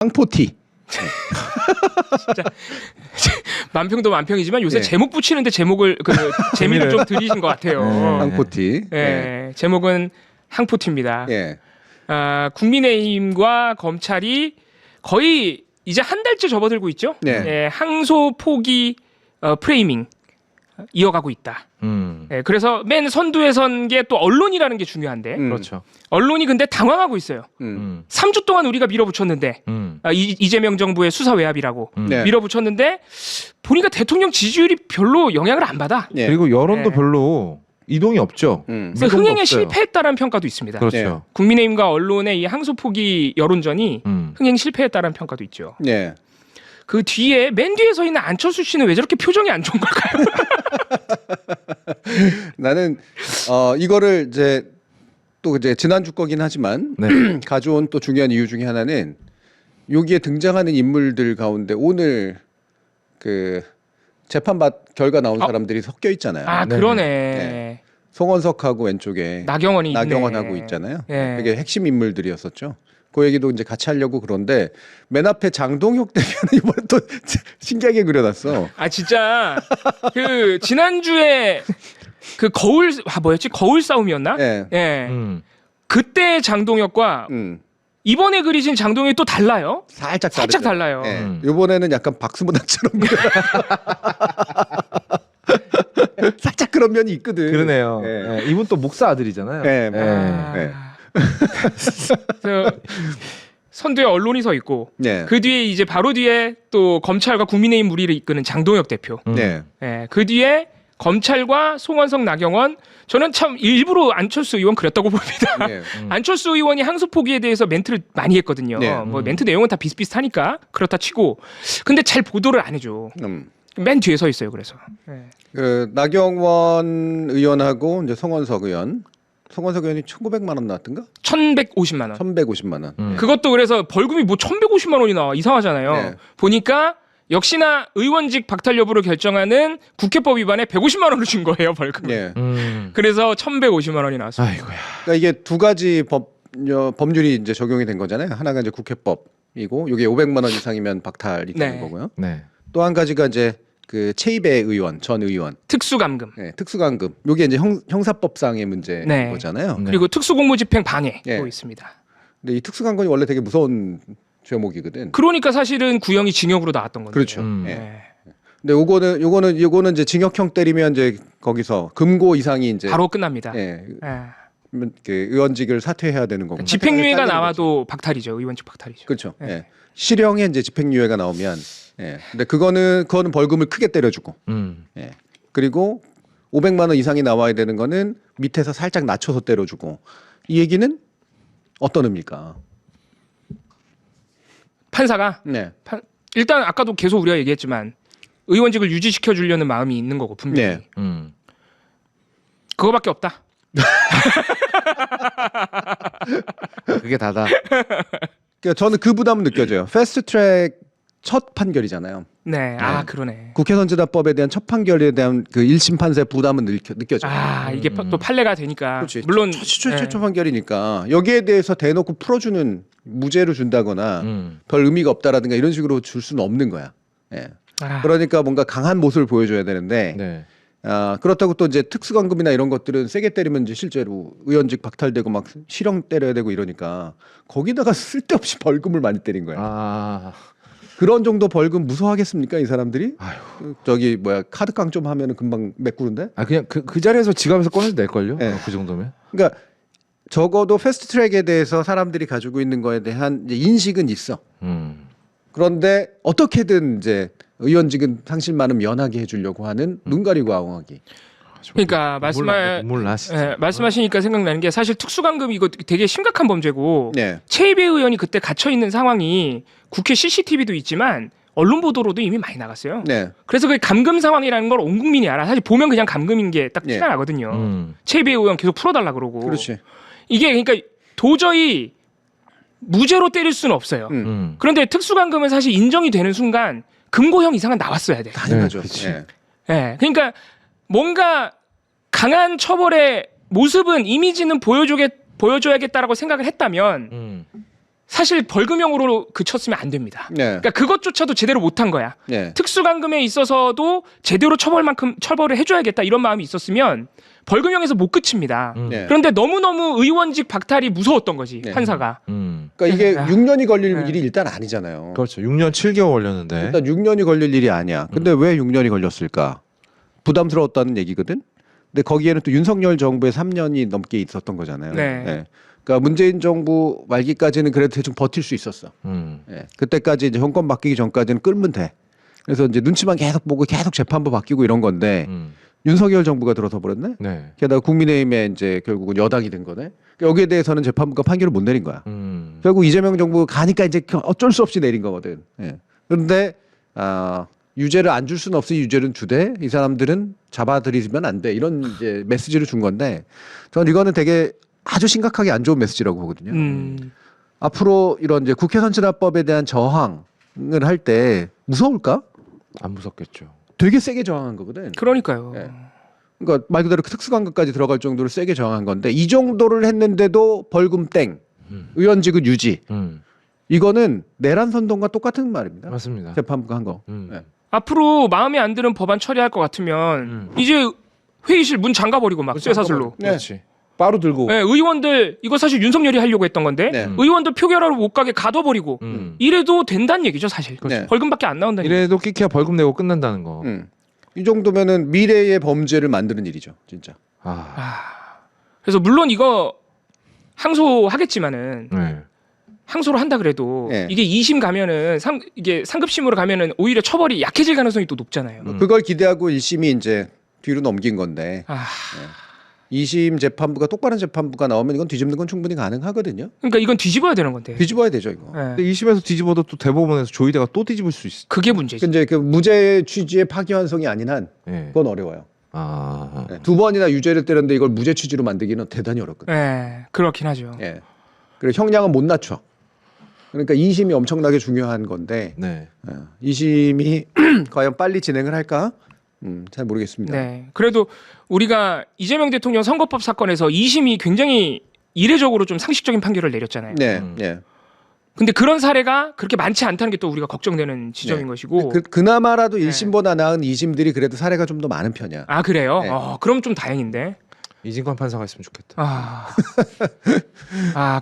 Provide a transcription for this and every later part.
황포티. 진짜 만평도 만평이지만 요새 네. 제목 붙이는데 제목을 재미를 좀 들이신 것 같아요. 황포티. 예, 제목은 항포티입니다. 예. 국민의힘과 검찰이 거의 이제 한 달째 접어들고 있죠. 네. 예, 항소 포기 프레이밍 이어가고 있다. 예, 그래서 맨 선두에 선 게 또 언론이라는 게 중요한데 그렇죠. 언론이 근데 당황하고 있어요. 3주 동안 우리가 밀어붙였는데 이재명 정부의 수사 외압이라고 네. 밀어붙였는데 보니까 대통령 지지율이 별로 영향을 안 받아. 예. 그리고 여론도 네. 별로 이동이 없죠. 그래서 미동도 흥행에 없어요. 실패했다는 평가도 있습니다. 그렇죠. 국민의힘과 언론의 이 항소 포기 여론전이 흥행 실패했다는 평가도 있죠. 예. 그 뒤에 맨 뒤에 서 있는 안철수 씨는 왜 저렇게 표정이 안 좋은 걸까요? 나는 이거를 이제 또 이제 지난주 거긴 하지만 네. 가져온 또 중요한 이유 중에 하나는 여기에 등장하는 인물들 가운데 오늘 그 재판 결과 나온 사람들이 섞여 있잖아요. 아 네. 그러네. 네. 송원석하고 왼쪽에 나경원이 나경원하고 있네. 있잖아요. 네. 그게 핵심 인물들이었었죠. 그 얘기도 이제 같이 하려고 그런데 맨 앞에 장동혁 대표는 이번에 또 신기하게 그려놨어. 아 진짜 그 지난주에 그 뭐였지? 거울 싸움이었나? 예. 예. 그때 장동혁과 이번에 그리신 장동혁이 또 달라요. 살짝 살짝 다르죠. 달라요. 예. 이번에는 약간 박수무당처럼 살짝 그런 면이 있거든. 그러네요. 예. 예, 이분 또 목사 아들이잖아요. 예. 예. 그래서 선두에 언론이 서 있고 예. 그 뒤에 이제 바로 뒤에 또 검찰과 국민의힘 무리를 이끄는 장동혁 대표. 네. 예, 그 뒤에 검찰과 송원석, 나경원. 저는 참 일부러 안철수 의원 그렸다고 봅니다. 예. 안철수 의원이 항소 포기에 대해서 멘트를 많이 했거든요. 네. 뭐 멘트 내용은 다 비슷비슷하니까 그렇다 치고 근데 잘 보도를 안 해줘. 음. 맨 뒤에 서 있어요. 그래서. 예. 그 나경원 의원하고 이제 송원석 의원이 1,900만 원 나왔던가? 1,150만 원. 1,150만 원. 그것도 그래서 벌금이 뭐 1,150만 원이 나와. 이상하잖아요. 네. 보니까 역시나 의원직 박탈 여부를 결정하는 국회법 위반에 150만 원을 준 거예요, 벌금. 예. 그래서 1,150만 원이 나왔어요. 아이고야. 그러니까 이게 두 가지 법률이 이제 적용이 된 거잖아요. 하나가 이제 국회법이고 이게 500만 원 이상이면 박탈이 되는 네. 거고요. 네. 또 한 가지가 이제 그 최이배 의원, 전 의원, 특수감금. 네, 특수감금. 이게 이제 형사법상의 문제인 네. 거잖아요. 네. 그리고 특수공무집행 방해도 예. 있습니다. 근데 이 특수감금이 원래 되게 무서운 죄목이거든. 그러니까 사실은 구형이 징역으로 나왔던 건데. 그렇죠. 예. 네. 근데 요거는 이제 징역형 때리면 이제 거기서 금고 이상이 이제 바로 끝납니다. 예, 예. 그 의원직을 사퇴해야 되는 거고. 집행유예가 나와도 박탈이죠. 의원직 박탈이죠. 그렇죠. 예. 예. 실형에 이제 집행유예가 나오면 예. 근데 그거는 벌금을 크게 때려주고. 예. 그리고 500만 원 이상이 나와야 되는 거는 밑에서 살짝 낮춰서 때려주고. 이 얘기는 어떤 의미일까? 판사가 네. 일단 아까도 계속 우리가 얘기했지만 의원직을 유지시켜 주려는 마음이 있는 거고 분명히. 네. 그거밖에 없다. 그게 다다. 그러니까 저는 그 부담은 느껴져요. 패스트트랙 첫 판결이잖아요. 네. 아 그러네. 국회선진화법에 대한 첫 판결에 대한 그 1심 판사의 부담은 느껴져요. 아 이게 또 판례가 되니까. 그렇지. 물론 최초 판결이니까 여기에 대해서 대놓고 풀어주는 무죄로 준다거나 별 의미가 없다라든가 이런 식으로 줄 수는 없는 거야. 예. 아, 그러니까 뭔가 강한 모습을 보여줘야 되는데 네. 그렇다고 또 이제 특수감금이나 이런 것들은 세게 때리면 이제 실제로 의원직 박탈되고 막 실형 때려야 되고 이러니까 거기다가 쓸데없이 벌금을 많이 때린 거야. 아. 그런 정도 벌금 무서워하겠습니까 이 사람들이? 아휴. 저기 뭐야 카드깡 좀 하면은 금방 메꾸는데? 아 그냥 그 자리에서 지갑에서 꺼내서 낼 걸요. 네. 그 정도면. 그러니까 적어도 패스트트랙에 대해서 사람들이 가지고 있는 거에 대한 이제 인식은 있어. 그런데 어떻게든 이제 의원직은 상실만은 면하게 해주려고 하는 눈 가리고 아웅하기. 그러니까 몰라 진짜. 예, 말씀하시니까 생각나는 게 사실 특수감금 이거 되게 심각한 범죄고 네. 최이배 의원이 그때 갇혀 있는 상황이 국회 CCTV도 있지만 언론 보도로도 이미 많이 나갔어요. 네. 그래서 그 감금 상황이라는 걸 온 국민이 알아. 사실 보면 그냥 감금인 게 딱 티가 예. 나거든요. 최이배 의원 계속 풀어달라 그러고. 그렇지. 이게 그러니까 도저히 무죄로 때릴 수는 없어요. 그런데 특수감금은 사실 인정이 되는 순간 금고형 이상은 나왔어야 돼. 당연하죠. 그치. 예. 예. 그러니까 뭔가 강한 처벌의 모습은 이미지는 보여줘야겠다라고 생각을 했다면 사실 벌금형으로 그쳤으면 안 됩니다. 네. 그러니까 그것조차도 제대로 못한 거야. 네. 특수감금에 있어서도 제대로 처벌을 해줘야겠다 이런 마음이 있었으면 벌금형에서 못 그칩니다. 네. 그런데 너무너무 의원직 박탈이 무서웠던 거지 네. 판사가. 그러니까 이게 야. 6년이 걸릴 네. 일이 일단 아니잖아요. 그렇죠. 6년 7개월 걸렸는데. 일단 6년이 걸릴 일이 아니야. 근데 왜 6년이 걸렸을까? 부담스러웠다는 얘기거든. 근데 거기에는 또 윤석열 정부의 3년이 넘게 있었던 거잖아요. 네. 그러니까 문재인 정부 말기까지는 그래도 대충 버틸 수 있었어. 예. 그때까지 이제 정권 바뀌기 전까지는 끌면 돼. 그래서 이제 눈치만 계속 보고 계속 재판부 바뀌고 이런 건데 윤석열 정부가 들어서 버렸네. 네. 게다가 국민의힘에 이제 결국은 여당이 된 거네. 그러니까 여기에 대해서는 재판부가 판결을 못 내린 거야. 결국 이재명 정부 가니까 이제 어쩔 수 없이 내린 거거든. 예. 그런데 유죄를 안 줄 수는 없으니 유죄는 주되 이 사람들은 잡아들이면 안 돼. 이런 이제 메시지를 준 건데 저는 이거는 되게 아주 심각하게 안 좋은 메시지라고 보거든요. 앞으로 이런 이제 국회 선진화법에 대한 저항을 할 때 무서울까? 안 무섭겠죠. 되게 세게 저항한 거거든. 그러니까요. 예. 그러니까 말 그대로 특수강급까지 들어갈 정도로 세게 저항한 건데 이 정도를 했는데도 벌금 땡, 의원직은 유지. 이거는 내란 선동과 똑같은 말입니다. 맞습니다. 재판부가 한 거. 예. 앞으로 마음에 안 드는 법안 처리할 것 같으면 이제 회의실 문 잠가버리고 막 쇠사슬로. 네. 그렇지. 바로 들고. 네, 의원들 이거 사실 윤석열이 하려고 했던 건데 네. 의원들 표결하러 못 가게 가둬버리고 이래도 된다는 얘기죠 사실. 네. 벌금밖에 안 나온다는 얘기. 이래도 끼키야 벌금 내고 끝난다는 거. 이 정도면은 미래의 범죄를 만드는 일이죠, 진짜. 그래서 물론 이거 항소하겠지만은 네. 항소를 한다 그래도 네. 이게 2심 가면은 이게 상급심으로 가면은 오히려 처벌이 약해질 가능성이 또 높잖아요. 그걸 기대하고 1심이 이제 뒤로 넘긴 건데 2심 재판부가 똑바른 재판부가 나오면 이건 뒤집는 건 충분히 가능하거든요. 그러니까 이건 뒤집어야 되는 건데. 뒤집어야 되죠, 이거. 네. 근데 2심에서 뒤집어도 또 대법원에서 조희대가 또 뒤집을 수 있어. 그게 문제지. 근데 그 무죄 취지의 파기환송이 아닌 한 네. 그건 어려워요. 아. 네. 2번이나 유죄를 때렸는데 이걸 무죄 취지로 만들기는 대단히 어렵거든요. 네, 그렇긴 하죠. 예. 그리고 형량은 못 낮춰. 그러니까 2심이 엄청나게 중요한 건데 네. 2심이 과연 빨리 진행을 할까? 잘 모르겠습니다. 네. 그래도 우리가 이재명 대통령 선거법 사건에서 2심이 굉장히 이례적으로 좀 상식적인 판결을 내렸잖아요. 네, 네. 근데 그런 사례가 그렇게 많지 않다는 게 또 우리가 걱정되는 지점인 네. 것이고. 그나마라도 1심보다 나은 2심들이 그래도 사례가 좀 더 많은 편이야. 아 그래요? 네. 그럼 좀 다행인데. 이진관 판사가 있으면 좋겠다.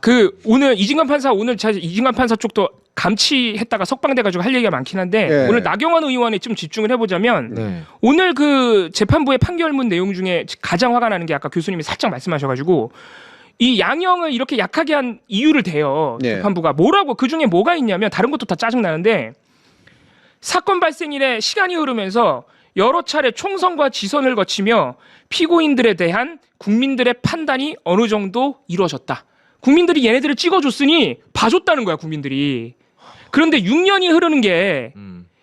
그 오늘 이진관 판사 이진관 판사 쪽도 감치했다가 석방돼가지고 할 얘기가 많긴 한데 네. 오늘 나경원 의원에 좀 집중을 해보자면 네. 오늘 그 재판부의 판결문 내용 중에 가장 화가 나는 게 아까 교수님이 살짝 말씀하셔가지고 이 양형을 이렇게 약하게 한 이유를 대요. 네. 재판부가 뭐라고 그 중에 뭐가 있냐면 다른 것도 다 짜증 나는데 사건 발생 이래 시간이 흐르면서 여러 차례 총선과 지선을 거치며 피고인들에 대한 국민들의 판단이 어느 정도 이루어졌다. 국민들이 얘네들을 찍어줬으니 봐줬다는 거야 국민들이. 그런데 6년이 흐르는 게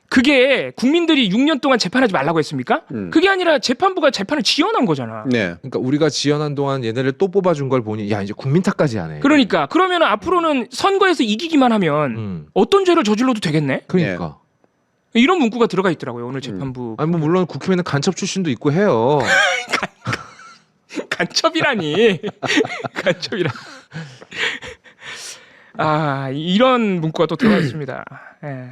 그게 국민들이 6년 동안 재판하지 말라고 했습니까? 그게 아니라 재판부가 재판을 지연한 거잖아. 네. 그러니까 우리가 지연한 동안 얘네를 또 뽑아준 걸 보니 야 이제 국민 탓까지 하네. 그러니까 그러면 앞으로는 선거에서 이기기만 하면 어떤 죄를 저질러도 되겠네? 그러니까. 이런 문구가 들어가 있더라고요 오늘 재판부. 아니 뭐 물론 국회의원은 간첩 출신도 있고 해요. 간첩이라니. 간첩이라. 이런 문구가 또 들어가 있습니다. 예.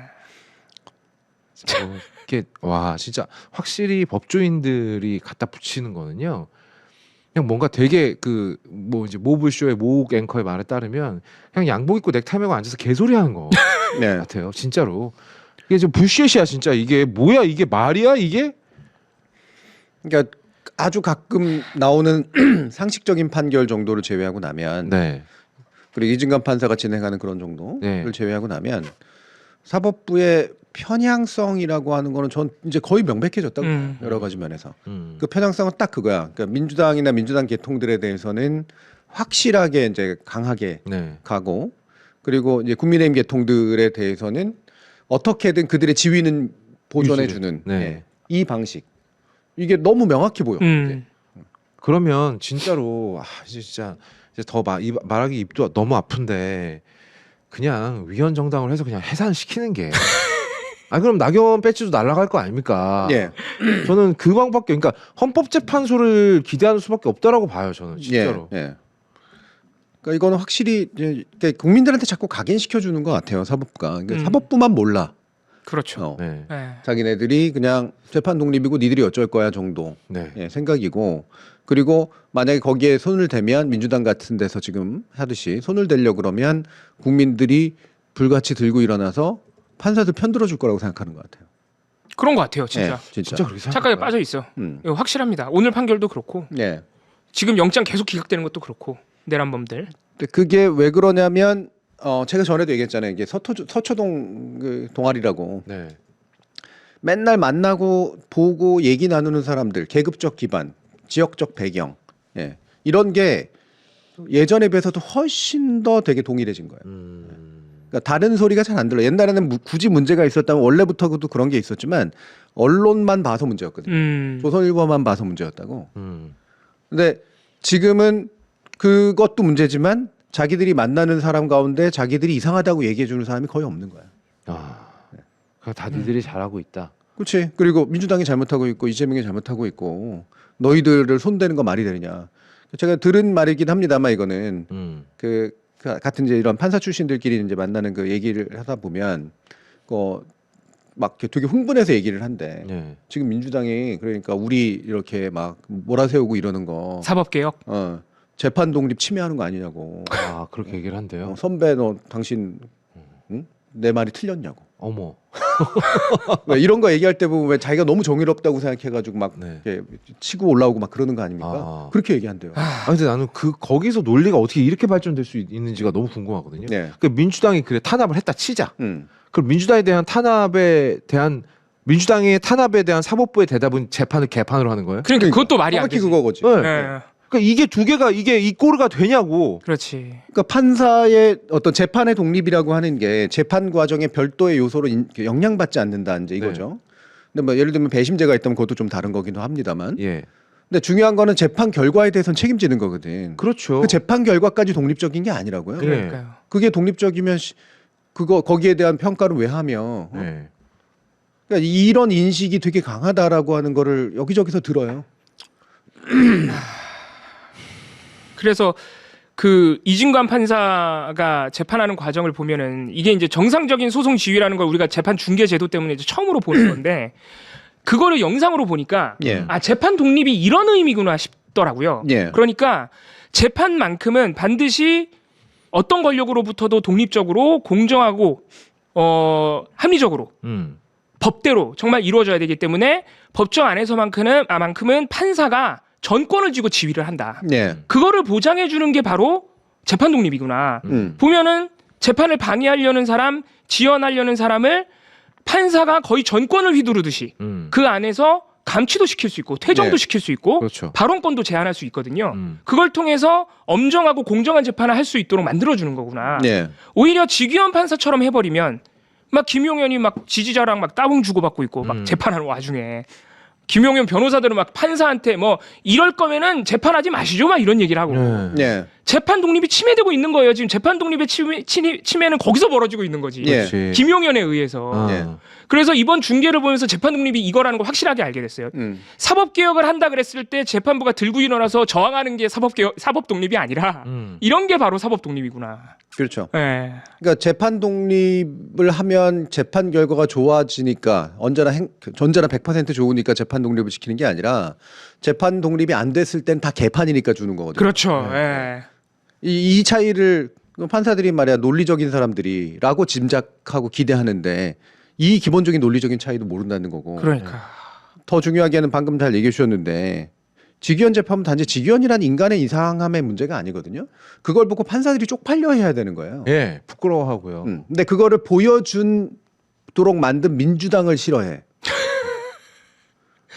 이게 와 진짜 확실히 법조인들이 갖다 붙이는 거는요. 그냥 뭔가 되게 그 뭐 이제 모블쇼의 모 앵커의 말에 따르면 그냥 양복 입고 넥타이 메고 앉아서 개소리 하는 거 네. 같아요. 진짜로. 이게 좀 불시эт이야 진짜. 이게 뭐야 이게 말이야 이게? 그러니까 아주 가끔 나오는 상식적인 판결 정도를 제외하고 나면 네. 그리고 이진관 판사가 진행하는 그런 정도를 네. 제외하고 나면 사법부의 편향성이라고 하는 거는 전 이제 거의 명백해졌다고 봐요. 여러 가지 면에서. 그 편향성은 딱 그거야. 그러니까 민주당이나 민주당 계통들에 대해서는 확실하게 이제 강하게 네. 가고 그리고 이제 국민의힘 계통들에 대해서는 어떻게든 그들의 지위는 보존해 주는 네. 이 방식. 이게 너무 명확히 보여. 이제. 그러면 진짜로 진짜 이제 더 말하기 입도 너무 아픈데 그냥 위헌 정당을 해서 그냥 해산시키는 게. 그럼 나경원 배지도 날아갈 거 아닙니까? 예. 저는 그 방법밖에 그러니까 헌법재판소를 기대하는 수밖에 없다라고 봐요 저는 진짜로. 예. 그러니까 이거는 확실히 이제 국민들한테 자꾸 각인시켜 주는 것 같아요. 사법부가. 그러니까 사법부만 몰라. 그렇죠. 네. 네. 자기네들이 그냥 재판 독립이고 니들이 어쩔 거야 정도 네. 생각이고, 그리고 만약에 거기에 손을 대면 민주당 같은 데서 지금 하듯이 손을 대려 그러면 국민들이 불같이 들고 일어나서 판사들 편들어 줄 거라고 생각하는 것 같아요. 그런 것 같아요, 진짜. 진짜 그렇게 착각에 생각할까요? 빠져 있어. 이거 확실합니다. 오늘 판결도 그렇고 예. 지금 영장 계속 기각되는 것도 그렇고 내란범들. 근데 그게 왜 그러냐면 제가 전에도 얘기했잖아요. 이게 서초동 그 동아리라고 네. 맨날 만나고 보고 얘기 나누는 사람들, 계급적 기반, 지역적 배경, 이런 게 예전에 비해서도 훨씬 더 되게 동일해진 거예요. 그러니까 다른 소리가 잘 안 들려. 옛날에는 굳이 문제가 있었다면 원래부터도 그런 게 있었지만 언론만 봐서 문제였거든요. 조선일보만 봐서 문제였다고. 근데 지금은 그것도 문제지만 자기들이 만나는 사람 가운데 자기들이 이상하다고 얘기해 주는 사람이 거의 없는 거야. 그러니까 다 니들이 잘하고 있다. 그렇지. 그리고 민주당이 잘못하고 있고 이재명이 잘못하고 있고 너희들을 손대는 거 말이 되느냐. 제가 들은 말이긴 합니다만 이거는 그 같은 이제 이런 판사 출신들끼리 이제 만나는 그 얘기를 하다 보면 막 되게 흥분해서 얘기를 한대. 네. 지금 민주당이 그러니까 우리 이렇게 막 몰아세우고 이러는 거 사법개혁. 재판 독립 침해하는 거 아니냐고. 아 그렇게 얘기를 한대요. 선배 너 당신 응? 내 말이 틀렸냐고. 어머. 왜 이런 거 얘기할 때 보면 왜 자기가 너무 정의롭다고 생각해가지고 막 네. 이렇게 치고 올라오고 막 그러는 거 아닙니까? 아. 그렇게 얘기한대요. 아 근데 나는 거기서 논리가 어떻게 이렇게 발전될 수 있는지가 너무 궁금하거든요. 네. 그 민주당이 그래 탄압을 했다 치자. 음. 그럼 민주당에 대한 민주당의 탄압에 대한 사법부의 대답은 재판을 개판으로 하는 거예요? 그러니까 그것도 말이 안 정확히 되지. 그거지. 네. 네. 그러니까 이게 두 개가 이 꼴가 되냐고. 그렇지. 그러니까 판사의 어떤 재판의 독립이라고 하는 게 재판 과정에 별도의 요소로 영향받지 않는다 이제 이거죠. 근데 뭐 예를 들면 배심제가 있다면 그것도 좀 다른 거기도 합니다만. 예. 근데 중요한 거는 재판 결과에 대해서는 책임지는 거거든. 그렇죠. 그 재판 결과까지 독립적인 게 아니라고요. 네. 그러니까요. 그게 독립적이면 거기에 대한 평가를 왜 하며? 네. 그러니까 이런 인식이 되게 강하다라고 하는 거를 여기저기서 들어요. 그래서 그 이진관 판사가 재판하는 과정을 보면은 이게 이제 정상적인 소송 지휘라는 걸 우리가 재판 중개 제도 때문에 이제 처음으로 보는 건데 그거를 영상으로 보니까 예. 아 재판 독립이 이런 의미구나 싶더라고요. 예. 그러니까 재판만큼은 반드시 어떤 권력으로부터도 독립적으로 공정하고 합리적으로 법대로 정말 이루어져야 되기 때문에 법정 안에서만큼은 판사가 전권을 쥐고 지휘를 한다. 예. 그거를 보장해 주는 게 바로 재판 독립이구나. 보면은 재판을 방해하려는 사람, 지연하려는 사람을 판사가 거의 전권을 휘두르듯이 그 안에서 감치도 시킬 수 있고 퇴정도 네. 시킬 수 있고 그렇죠. 발언권도 제한할 수 있거든요. 그걸 통해서 엄정하고 공정한 재판을 할 수 있도록 만들어 주는 거구나. 예. 오히려 지기현 판사처럼 해버리면 막 김용현이 막 지지자랑 막 따봉 주고받고 있고 막 재판하는 와중에 김용현 변호사들은 막 판사한테 뭐 이럴 거면은 재판하지 마시죠 막 이런 얘기를 하고 예. 재판 독립이 침해되고 있는 거예요. 지금 재판 독립의 침해는 거기서 벌어지고 있는 거지. 예. 그렇지. 김용현에 의해서. 아. 예. 그래서 이번 중계를 보면서 재판 독립이 이거라는 걸 확실하게 알게 됐어요. 사법 개혁을 한다 그랬을 때 재판부가 들고 일어나서 저항하는 게 사법 독립이 아니라 이런 게 바로 사법 독립이구나. 그렇죠. 예. 그러니까 재판 독립을 하면 재판 결과가 좋아지니까 언제나 100% 좋으니까 재판 독립을 지키는 게 아니라 재판 독립이 안 됐을 땐 다 개판이니까 주는 거거든요. 그렇죠. 예. 이 차이를 판사들이 말이야 논리적인 사람들이라고 짐작하고 기대하는데 이 기본적인 논리적인 차이도 모른다는 거고. 그러니까. 더 중요하게는 방금 잘 얘기해 주셨는데 직위원 재판은 단지 직위원이라는 인간의 이상함의 문제가 아니거든요. 그걸 보고 판사들이 쪽팔려 해야 되는 거예요. 예, 부끄러워하고요. 근데 그거를 보여준도록 만든 민주당을 싫어해.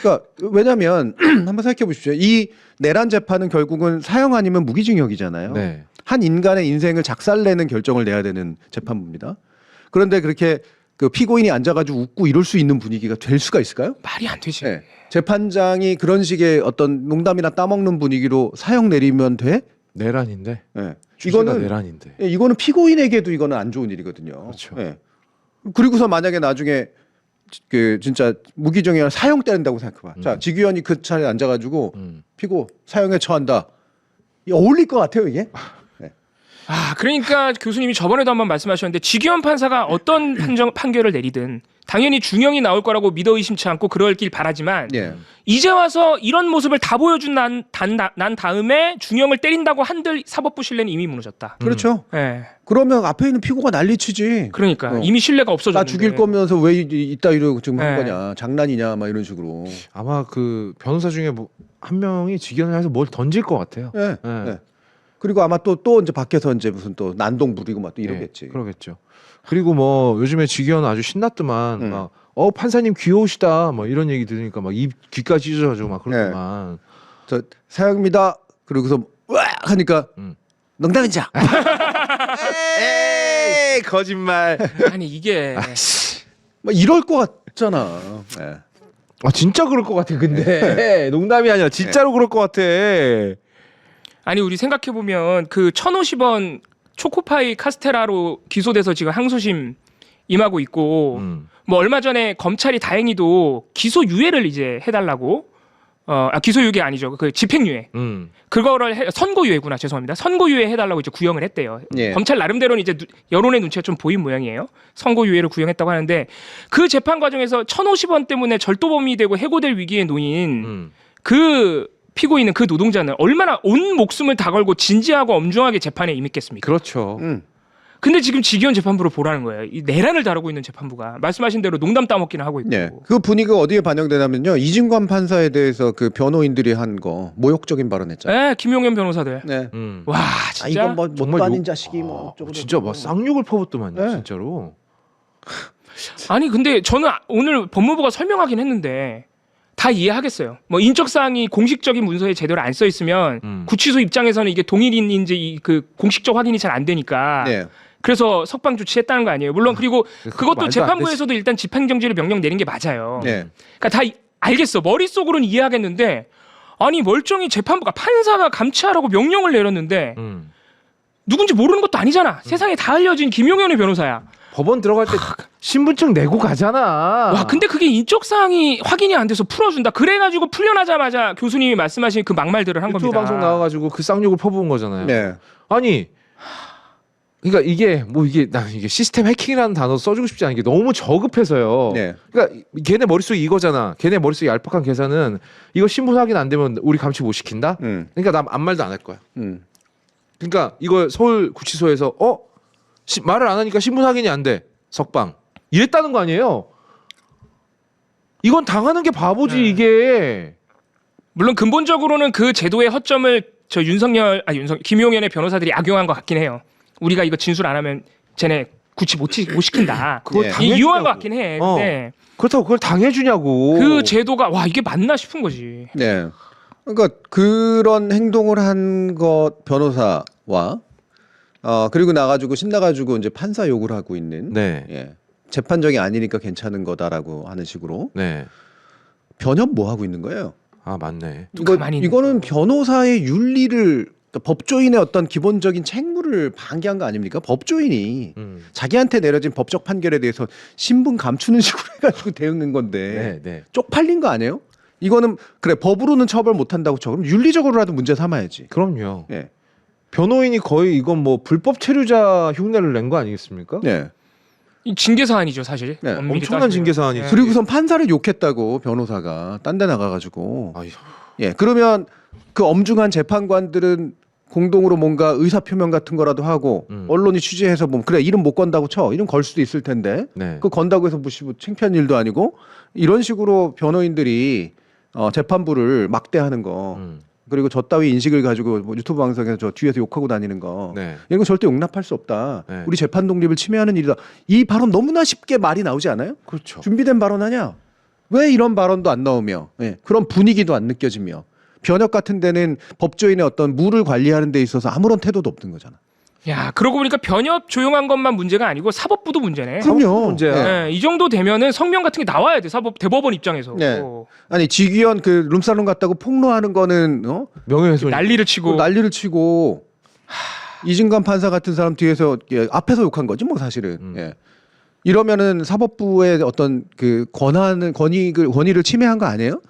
그러니까 왜냐하면 한번 생각해 보십시오. 이 내란 재판은 결국은 사형 아니면 무기징역이잖아요. 네. 한 인간의 인생을 작살내는 결정을 내야 되는 재판부입니다. 그런데 그렇게 그 피고인이 앉아가지고 웃고 이럴 수 있는 분위기가 될 수가 있을까요? 말이 안 되지. 네. 재판장이 그런 식의 어떤 농담이나 따먹는 분위기로 사형 내리면 돼? 내란인데. 네. 이거는 내란인데. 이거는 피고인에게도 이거는 안 좋은 일이거든요. 그렇죠. 네. 그리고서 만약에 나중에 그 진짜 무기징역 사형 때린다고 생각해봐. 자, 직위원이 그 차례에 앉아가지고 피고 사형에 처한다. 어울릴 것 같아요 이게? 네. 그러니까 교수님이 저번에도 한번 말씀하셨는데 지기현 판사가 어떤 판결을 내리든 당연히 중형이 나올 거라고 믿어 의심치 않고 그럴길 바라지만 예. 이제 와서 이런 모습을 다 보여준 난 다음에 중형을 때린다고 한들 사법부 신뢰는 이미 무너졌다. 그렇죠. 예. 그러면 앞에 있는 피고가 난리치지. 그러니까 이미 신뢰가 나 없어졌는데. 죽일 거면서 왜 이따위로 지금 한 네. 거냐. 장난이냐 막 이런 식으로. 아마 그 변호사 중에 한 명이 직연을 해서 뭘 던질 것 같아요. 예. 예. 예. 그리고 아마 또 이제 밖에서 이제 무슨 또 난동 부리고 막 또 이러겠지. 예, 그러겠죠. 그리고 뭐 요즘에 직연 아주 신났더만 막 판사님 귀여우시다 뭐 이런 얘기 들으니까 막 입 귀까지 찢어가지고 막 그러더만. 저 사형입니다. 그러고서 와 하니까 농담이죠. 에이 거짓말. 아니 이게 막 이럴 것 같잖아. 예. 아 진짜 그럴 것 같아. 근데 농담이 아니라 진짜로 그럴 것 같아. 아니 우리 생각해 보면 그 1,050원 초코파이 카스테라로 기소돼서 지금 항소심 임하고 있고 뭐 얼마 전에 검찰이 다행히도 기소유예를 이제 해달라고 기소유예 아니죠 그 집행유예 그거를 선고유예구나 죄송합니다 선고유예 해달라고 이제 구형을 했대요. 예. 검찰 나름대로는 이제 여론의 눈치가 좀 보인 모양이에요. 선고유예를 구형했다고 하는데 그 재판 과정에서 1,050원 때문에 절도범이 되고 해고될 위기에 놓인 그 피고인은 그 노동자는 얼마나 온 목숨을 다 걸고 진지하고 엄중하게 재판에 임했겠습니까? 그렇죠. 근데 지금 직위원 재판부로 보라는 거예요. 이 내란을 다루고 있는 재판부가 말씀하신 대로 농담 따먹기는 하고 있고. 예. 그 분위기가 어디에 반영되냐면요. 이진관 판사에 대해서 그 변호인들이 한 거 모욕적인 발언했잖아요. 네, 김용현 변호사들. 네. 와 아 진짜. 이건 뭐 정말 못도 아닌 욕- 자식이 뭐 어쩌고 진짜 막 쌍욕을 퍼붓더만요. 네. 진짜로. 아니 근데 저는 오늘 법무부가 설명하긴 했는데 다 이해하겠어요. 뭐 인적 사항이 공식적인 문서에 제대로 안 써 있으면 구치소 입장에서는 이게 동일인인지 그 공식적 확인이 잘 안 되니까. 네. 그래서 석방 조치했다는 거 아니에요. 물론 그리고 그거 그것도 말도 재판부에서도 일단 집행정지를 명령 내린 게 맞아요. 네. 그러니까 다 알겠어. 머릿속으로는 이해하겠는데 아니 멀쩡히 재판부가 판사가 감치하라고 명령을 내렸는데 누군지 모르는 것도 아니잖아. 세상에 다 알려진 김용현의 변호사야. 법원 들어갈 때 신분증 내고 가잖아. 와 근데 그게 인적 사항이 확인이 안 돼서 풀어준다. 그래가지고 풀려나자마자 교수님이 말씀하신 그 막말들을 한 유튜브 겁니다. 방송 나와가지고 그 쌍욕을 퍼부은 거잖아요. 네. 아니, 그러니까 난 이게 시스템 해킹이라는 단어 써주고 싶지 않은 게 너무 저급해서요. 네. 그러니까 걔네 머릿속에 이거잖아. 걔네 머릿속에 얄팍한 계산은 이거 신분 확인 안 되면 우리 감치 못 시킨다. 그러니까 나 아무 말도 안 할 거야. 그러니까 이거 서울 구치소에서 말을 안 하니까 신분 확인이 안 돼. 석방. 이랬다는 거 아니에요? 이건 당하는 게 바보지 이게. 물론 근본적으로는 그 제도의 허점을 저 김용현의 변호사들이 악용한 것 같긴 해요. 우리가 이거 진술 안 하면 쟤네 구치 못 시킨다. 그걸 예. 당해주냐고. 이용한 것 같긴 해. 근데 그렇다고 그걸 당해주냐고. 그 제도가 와 이게 맞나 싶은 거지. 네. 그러니까 그런 행동을 한 것 변호사와 그리고 나가지고 신나가지고 이제 판사 욕을 하고 있는 네. 예. 재판정이 아니니까 괜찮은 거다라고 하는 식으로 네. 변협 뭐 하고 있는 거예요? 아 맞네. 가만히 있는 이거는 거. 변호사의 윤리를 법조인의 어떤 기본적인 책무를 방기한 거 아닙니까? 법조인이 자기한테 내려진 법적 판결에 대해서 신분 감추는 식으로 해가지고 대응한 건데 네. 쪽팔린 거 아니에요? 이거는 그래 법으로는 처벌 못 한다고 쳐. 그럼 윤리적으로라도 문제 삼아야지. 그럼요. 예. 변호인이 거의 이건 뭐 불법 체류자 흉내를 낸 거 아니겠습니까? 네. 이 징계 사안이죠 사실. 네, 엄밀히 엄청난 따지면. 징계 사안이 네. 그리고선 판사를 욕했다고 변호사가 딴 데 나가가지고 아휴. 예 그러면 그 엄중한 재판관들은 공동으로 뭔가 의사표명 같은 거라도 하고 언론이 취재해서 뭐 그래 이름 못 건다고 쳐 이름 걸 수도 있을 텐데 네. 그 건다고 해서 뭐 창피한 일도 아니고 이런 식으로 변호인들이 재판부를 막대하는 거 그리고 저 따위 인식을 가지고 뭐 유튜브 방송에서 저 뒤에서 욕하고 다니는 거 네. 이런 거 절대 용납할 수 없다. 네. 우리 재판 독립을 침해하는 일이다. 이 발언 너무나 쉽게 말이 나오지 않아요? 그렇죠. 준비된 발언하냐? 왜 이런 발언도 안 나오며 예, 그런 분위기도 안 느껴지며 변협 같은 데는 법조인의 어떤 물을 관리하는 데 있어서 아무런 태도도 없는 거잖아. 야 그러고 보니까 변협 조용한 것만 문제가 아니고 사법부도 문제네. 그럼요. 문제야. 예. 네, 이 정도 되면은 성명 같은 게 나와야 돼 대법원 입장에서. 네. 아니 지기현 그 룸사롱 갔다고 폭로하는 거는 명예훼손. 난리를 치고 난리를 치고 이진관 판사 같은 사람 뒤에서 예, 앞에서 욕한 거지 뭐 사실은. 예. 이러면은 사법부의 어떤 그 권위를 침해한 거 아니에요?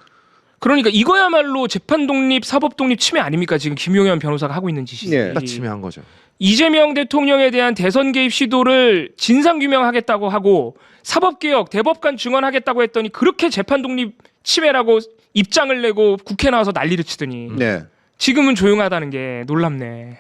그러니까 이거야말로 재판 독립, 사법 독립 침해 아닙니까? 지금 김용현 변호사가 하고 있는 짓이. 예. 딱 침해한 거죠. 이재명 대통령에 대한 대선 개입 시도를 진상 규명하겠다고 하고 사법개혁, 대법관 증언하겠다고 했더니 그렇게 재판 독립 침해라고 입장을 내고 국회 나와서 난리를 치더니 네. 지금은 조용하다는 게 놀랍네.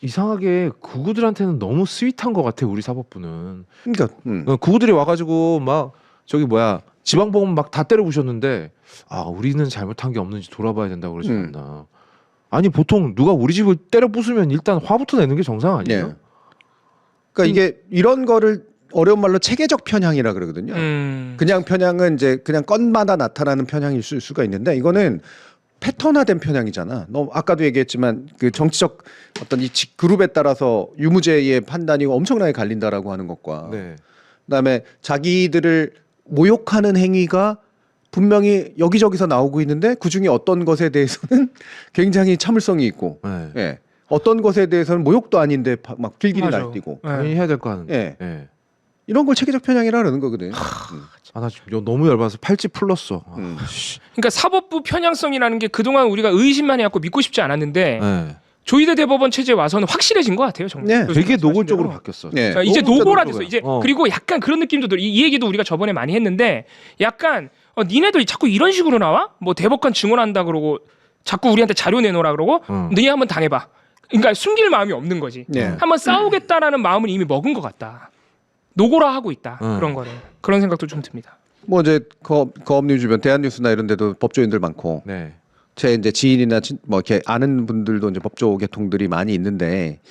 이상하게 구구들한테는 너무 스윗한 것 같아 우리 사법부는. 그러니까 구구들이 와가지고 막 저기 뭐야 지방법원 막 다 때려 부셨는데 아 우리는 잘못한 게 없는지 돌아봐야 된다고 그러지 않나. 아니 보통 누가 우리 집을 때려 부수면 일단 화부터 내는 게 정상 아니에요? 네. 그러니까 이게 이런 거를 어려운 말로 체계적 편향이라 그러거든요. 그냥 편향은 이제 그냥 건마다 나타나는 편향일 수가 있는데 이거는 패턴화된 편향이잖아. 너 아까도 얘기했지만 그 정치적 어떤 이 그룹에 따라서 유무죄의 판단이 엄청나게 갈린다라고 하는 것과 네. 그다음에 자기들을 모욕하는 행위가 분명히 여기저기서 나오고 있는데 그중에 어떤 것에 대해서는 굉장히 참을성이 있고 네. 예. 어떤 것에 대해서는 모욕도 아닌데 막 길길이 맞아. 날뛰고 당연히 해야 될 거 하는데. 예. 예. 이런 걸 체계적 편향이라 그러는 거거든. 아 나 지금 너무 열받아서 팔찌 풀렀어. 씨. 그러니까 사법부 편향성이라는 게 그동안 우리가 의심만 해갖고 믿고 싶지 않았는데 네. 조희대 대법원 체제 와서는 확실해진 것 같아요. 정말. 네. 교수님 되게 노골적으로 말씀하신 대로. 바뀌었어. 네. 자, 이제 너무 노골화 노골적이야. 됐어. 이제 어. 그리고 약간 그런 느낌도 들어. 이 얘기도 우리가 저번에 많이 했는데 약간 니네들 자꾸 이런 식으로 나와? 뭐 대법관 증언한다 그러고 자꾸 우리한테 자료 내놓으라 그러고 너희 한번 당해봐. 그러니까 숨길 마음이 없는 거지. 네. 한번 싸우겠다라는 마음을 이미 먹은 것 같다. 노골화하고 있다. 그런 거를. 그런 생각도 좀 듭니다. 뭐 이제 거업님 주변 대한뉴스나 이런 데도 법조인들 많고 네. 제 이제 지인이나 뭐 이렇게 아는 분들도 이제 법조 계통들이 많이 있는데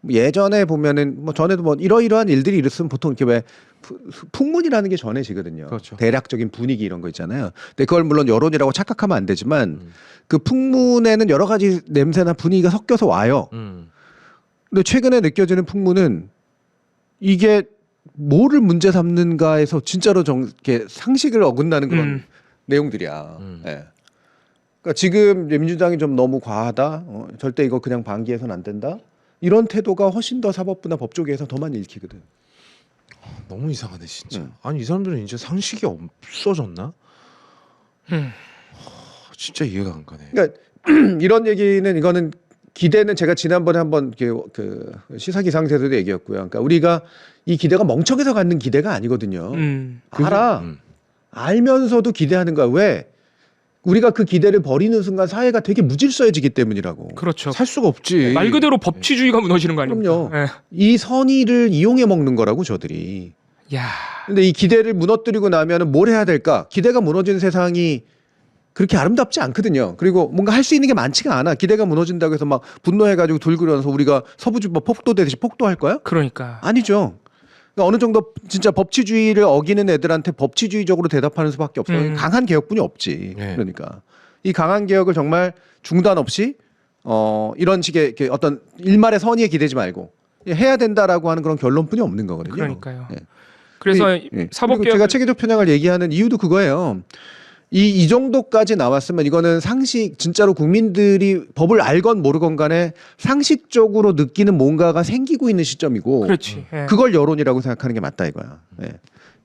예전에 보면은 뭐 전에도 뭐 이러이러한 일들이 있었으면 보통 이렇게 왜 풍문이라는 게 전해지거든요. 그렇죠. 대략적인 분위기 이런 거 있잖아요. 근데 그걸 물론 여론이라고 착각하면 안 되지만 그 풍문에는 여러 가지 냄새나 분위기가 섞여서 와요. 근데 최근에 느껴지는 풍문은 이게 뭐를 문제 삼는가에서 진짜로 이렇게 상식을 어긋나는 그런 내용들이야. 예. 그러니까 지금 이제 민주당이 좀 너무 과하다. 절대 이거 그냥 방기해서는 안 된다. 이런 태도가 훨씬 더 사법부나 법조계에서 더 많이 읽히거든. 너무 이상하네 진짜. 아니 이 사람들은 이제 상식이 없어졌나? 진짜 이해가 안 가네. 그러니까 이런 얘기는 이거는 기대는 제가 지난번에 한번 그 시사 기상세에서도 얘기했고요. 그러니까 우리가 이 기대가 멍청해서 갖는 기대가 아니거든요. 알아. 알면서도 기대하는 거야. 왜? 우리가 그 기대를 버리는 순간 사회가 되게 무질서해지기 때문이라고. 그렇죠. 살 수가 없지. 말 그대로 법치주의가 무너지는 거 아닙니까? 그럼요. 예. 이 선의를 이용해 먹는 거라고 저들이. 야. 근데 이 기대를 무너뜨리고 나면은 뭘 해야 될까? 기대가 무너진 세상이 그렇게 아름답지 않거든요. 그리고 뭔가 할 수 있는 게 많지가 않아. 기대가 무너진다고 해서 막 분노해가지고 들고 일어나서 우리가 서부지법 폭도되듯이 폭도할 거야? 그러니까. 아니죠. 그러니까 어느 정도 진짜 법치주의를 어기는 애들한테 법치주의적으로 대답하는 수밖에 없어. 강한 개혁뿐이 없지. 네. 그러니까 이 강한 개혁을 정말 중단 없이 이런 식의 이렇게 어떤 일말의 선의에 기대지 말고 해야 된다라고 하는 그런 결론뿐이 없는 거거든요. 그러니까요. 예. 그래서 그리고 사법개혁 제가 체계적 편향을 얘기하는 이유도 그거예요. 이 정도까지 나왔으면 이거는 상식 진짜로 국민들이 법을 알건 모르건 간에 상식적으로 느끼는 뭔가가 생기고 있는 시점이고 그렇지. 예. 그걸 여론이라고 생각하는 게 맞다 이거야. 예.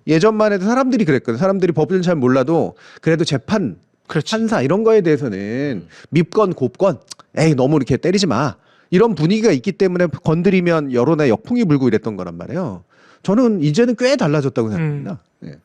예전만 해도 사람들이 그랬거든. 사람들이 법을 잘 몰라도 그래도 재판, 그렇지. 판사 이런 거에 대해서는 밉건 곱건 에이 너무 이렇게 때리지 마. 이런 분위기가 있기 때문에 건드리면 여론에 역풍이 불고 이랬던 거란 말이에요. 저는 이제는 꽤 달라졌다고 생각합니다. 예.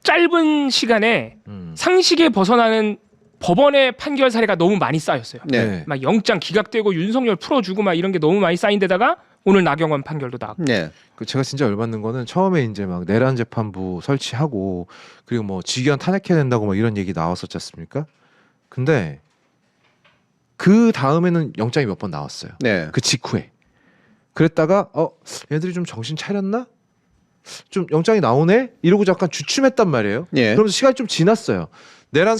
짧은 시간에 상식에 벗어나는 법원의 판결 사례가 너무 많이 쌓였어요. 네. 막 영장 기각되고 윤석열 풀어주고 막 이런 게 너무 많이 쌓인 데다가 오늘 나경원 판결도 나왔고. 네. 그 제가 진짜 열받는 거는 처음에 이제 막 내란 재판부 설치하고 그리고 뭐 직위원 탄핵해야 된다고 막 이런 얘기 나왔었지 않습니까? 근데 그 다음에는 영장이 몇 번 나왔어요. 네. 그 직후에. 그랬다가 얘들이 좀 정신 차렸나? 좀 영장이 나오네? 이러고 잠깐 주춤했단 말이에요. 예. 그러면서 시간이 좀 지났어요. 내란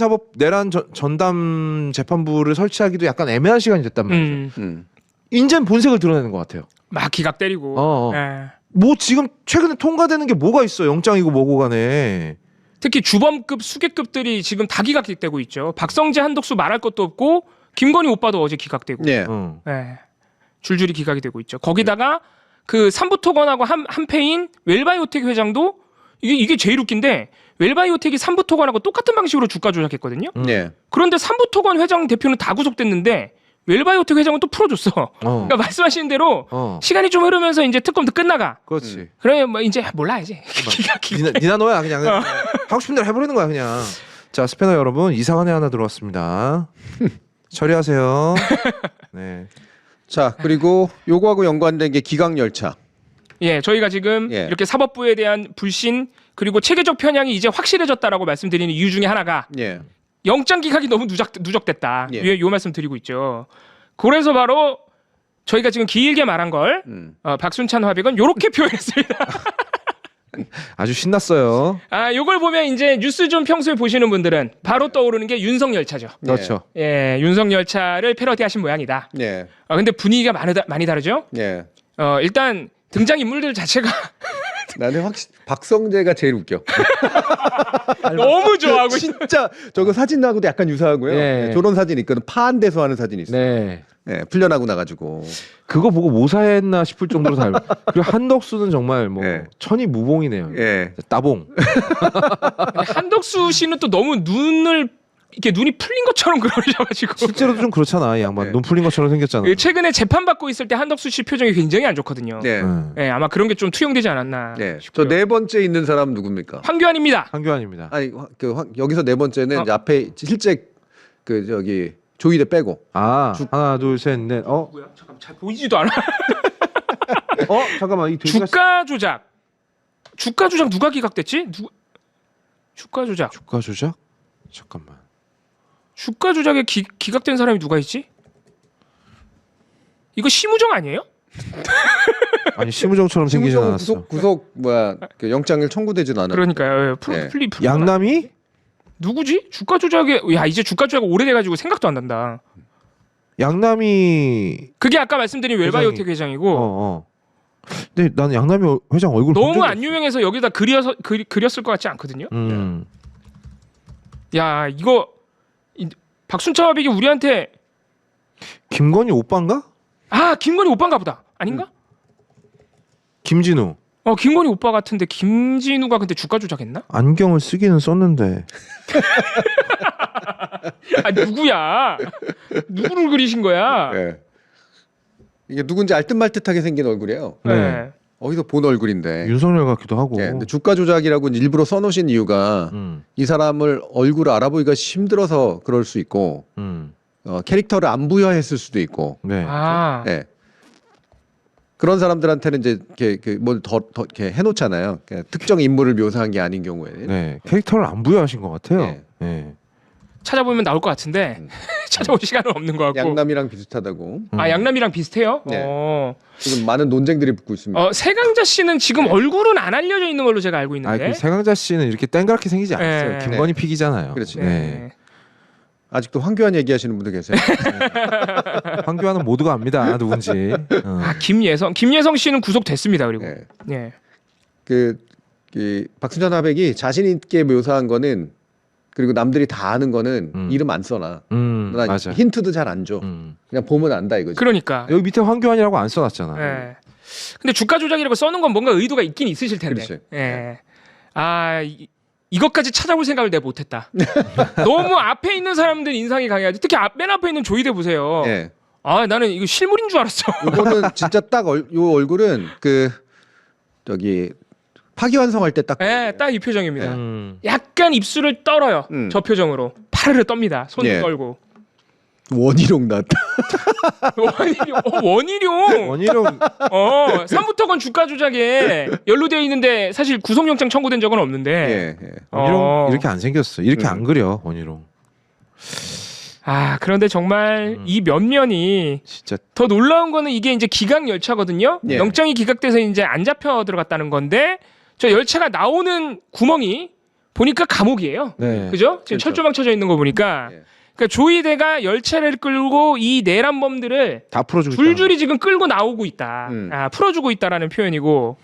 전담 재판부를 설치하기도 약간 애매한 시간이 됐단 말이죠. 인젠 본색을 드러내는 것 같아요. 막 기각 때리고. 예. 뭐 지금 최근에 통과되는 게 뭐가 있어? 영장이고 뭐고 간에. 특히 주범급 수계급들이 지금 다 기각되고 있죠. 박성재 한덕수 말할 것도 없고 김건희 오빠도 어제 기각되고. 네. 예. 줄줄이 기각이 되고 있죠. 거기다가 그 삼부토건하고 한패인 웰바이오텍 회장도 이게 제일 웃긴데 웰바이오텍이 삼부토건하고 똑같은 방식으로 주가 조작했거든요. 네. 그런데 삼부토건 회장 대표는 다 구속됐는데 웰바이오텍 회장은 또 풀어줬어. 그러니까 말씀하시는 대로 시간이 좀 흐르면서 이제 특검도 끝나가. 그렇지. 그러면 뭐 이제 몰라 이제. 니나 너야 그냥 하고 싶은 대로 해버리는 거야 그냥. 자 스패너 여러분 이상한 애 하나 들어왔습니다. 처리하세요. 네. 자 그리고 요거하고 연관된 게 기강열차. 예, 저희가 지금 예. 이렇게 사법부에 대한 불신 그리고 체계적 편향이 이제 확실해졌다라고 말씀드리는 이유 중에 하나가 예. 영장 기각이 너무 누적됐다. 예. 요 말씀 드리고 있죠. 그래서 바로 저희가 지금 길게 말한 걸 박순찬 화백은 요렇게 표현했습니다. 아주 신났어요. 아, 요걸 보면 이제 뉴스 좀 평소에 보시는 분들은 바로 떠오르는 게 윤석열차죠. 그렇죠. 예, 윤석열차를 패러디하신 모양이다. 예. 근데 분위기가 많이 다르죠. 예. 일단 등장 인물들 자체가 나는 박성재가 제일 웃겨. 너무 좋아하고 진짜 저거 사진하고도 약간 유사하고요. 네. 네, 저런 사진 있거든. 파한대소 하는 사진이 있어. 네. 네, 풀려나고 나가지고. 그거 보고 모사했나 싶을 정도로 닮. 그리고 한덕수는 정말 뭐 네. 천이무봉이네요. 예. 따봉. 한덕수 씨는 또 너무 눈이 풀린 것처럼 그러셔가지고 실제로도 좀 그렇잖아. 이 양반 네. 눈 풀린 것처럼 생겼잖아. 최근에 재판 받고 있을 때 한덕수 씨 표정이 굉장히 안 좋거든요. 네. 예, 아마 그런 게 좀 투영되지 않았나 네. 싶고요. 저 네 번째 있는 사람 누굽니까? 황교안입니다. 한교안입니다. 아니 여기서 네 번째는 이제 앞에 실제 그 저기 조이대 빼고. 아 하나 둘 셋 넷. 뭐야? 잠깐 잘 보이지도 않아. 잠깐만 이 돼지가 주가 조작 누가 기각됐지? 주가 조작. 주가 조작? 잠깐만. 주가 조작에 기각된 사람이 누가 있지? 이거 심우정 아니에요? 아니 심우정처럼 생기진 심우정은 않았어. 구속 뭐야 그 영장을 청구되지도 않았. 그러니까요. 네. 양남이? 누구지? 주가 조작에 이제 주가 조작 오래돼가지고 생각도 안 난다. 양남이 그게 아까 말씀드린 웰바이오텍 회장이고 근데 나는 양남이 회장 얼굴 본 너무 적이 안 유명해서 여기다 그렸을 것 같지 않거든요. 없어. 야 이거 박순찬 화백이 우리한테 김건희 오빠인가? 김건희 오빠인가 보다. 아닌가? 김진우. 김건희 오빠 같은데 김진우가 근데 주가 조작했나? 안경을 쓰기는 썼는데. 누구야? 누구를 그리신 거야? 네. 이게 누군지 알듯말듯하게 생긴 얼굴이에요. 네. 어디서 본 얼굴인데. 윤석열 같기도 하고. 예, 근데 주가 조작이라고 일부러 써놓으신 이유가 이 사람을 얼굴을 알아보기가 힘들어서 그럴 수 있고 캐릭터를 안 부여했을 수도 있고. 네. 예. 그런 사람들한테는 이제 뭘 더 이렇게 해놓잖아요. 특정 인물을 묘사한 게 아닌 경우에는. 네. 캐릭터를 안 부여하신 것 같아요. 네. 네. 찾아보면 나올 것 같은데 찾아볼 시간은 없는 것 같고. 양남이랑 비슷하다고. 양남이랑 비슷해요? 네. 지금 많은 논쟁들이 붙고 있습니다. 세강자 씨는 지금 얼굴은 안 알려져 있는 걸로 제가 알고 있는데. 그 세강자 씨는 이렇게 땡그랗게 생기지 않았어요. 네. 김건희 픽이잖아요. 그렇지. 네. 아직도 황교안 얘기하시는 분도 계세요. 황교안은 모두가 압니다. 누군지. 김예성 씨는 구속됐습니다. 그리고. 네. 예. 그 박순찬 화백이 자신 있게 묘사한 거는 그리고 남들이 다 아는 거는 이름 안 써놔. 맞아. 힌트도 잘 안 줘. 그냥 보면 안다 이거지. 그러니까. 여기 밑에 황교안이라고 안 써놨잖아. 예. 근데 주가 조작이라고 써놓은 건 뭔가 의도가 있긴 있으실 텐데. 그렇지. 예. 이것까지 찾아볼 생각을 내가 못했다. 너무 앞에 있는 사람들 인상이 강해가지고 특히 맨 앞에 있는 조이대 보세요. 예. 나는 이거 실물인 줄 알았어. 이거는 진짜 딱 요 얼굴은 저기 파기환송할 때 딱. 네, 딱 이 표정입니다. 음. 약간 입술을 떨어요. 저 표정으로 파르르 떱니다. 손도 예. 떨고. 원희룡 나왔다. 원희룡. 원희룡 3부터 건 주가 조작에 연루되어 있는데 사실 구속영장 청구된 적은 없는데. 예. 원희룡 이렇게 안 생겼어. 이렇게 안 그려 원희룡. 그런데 정말 이 면면이 진짜 더 놀라운 거는 이게 이제 기각 열차거든요. 예. 영장이 기각돼서 이제 안 잡혀 들어갔다는 건데 저 열차가 나오는 구멍이 보니까 감옥이에요. 네. 그죠? 지금 그렇죠. 철조망 쳐져 있는 거 보니까. 예. 그러니까 조이대가 열차를 끌고 이 내란범들을 다 풀어주고 줄줄이 지금 끌고 나오고 있다. 풀어주고 있다라는 표현이고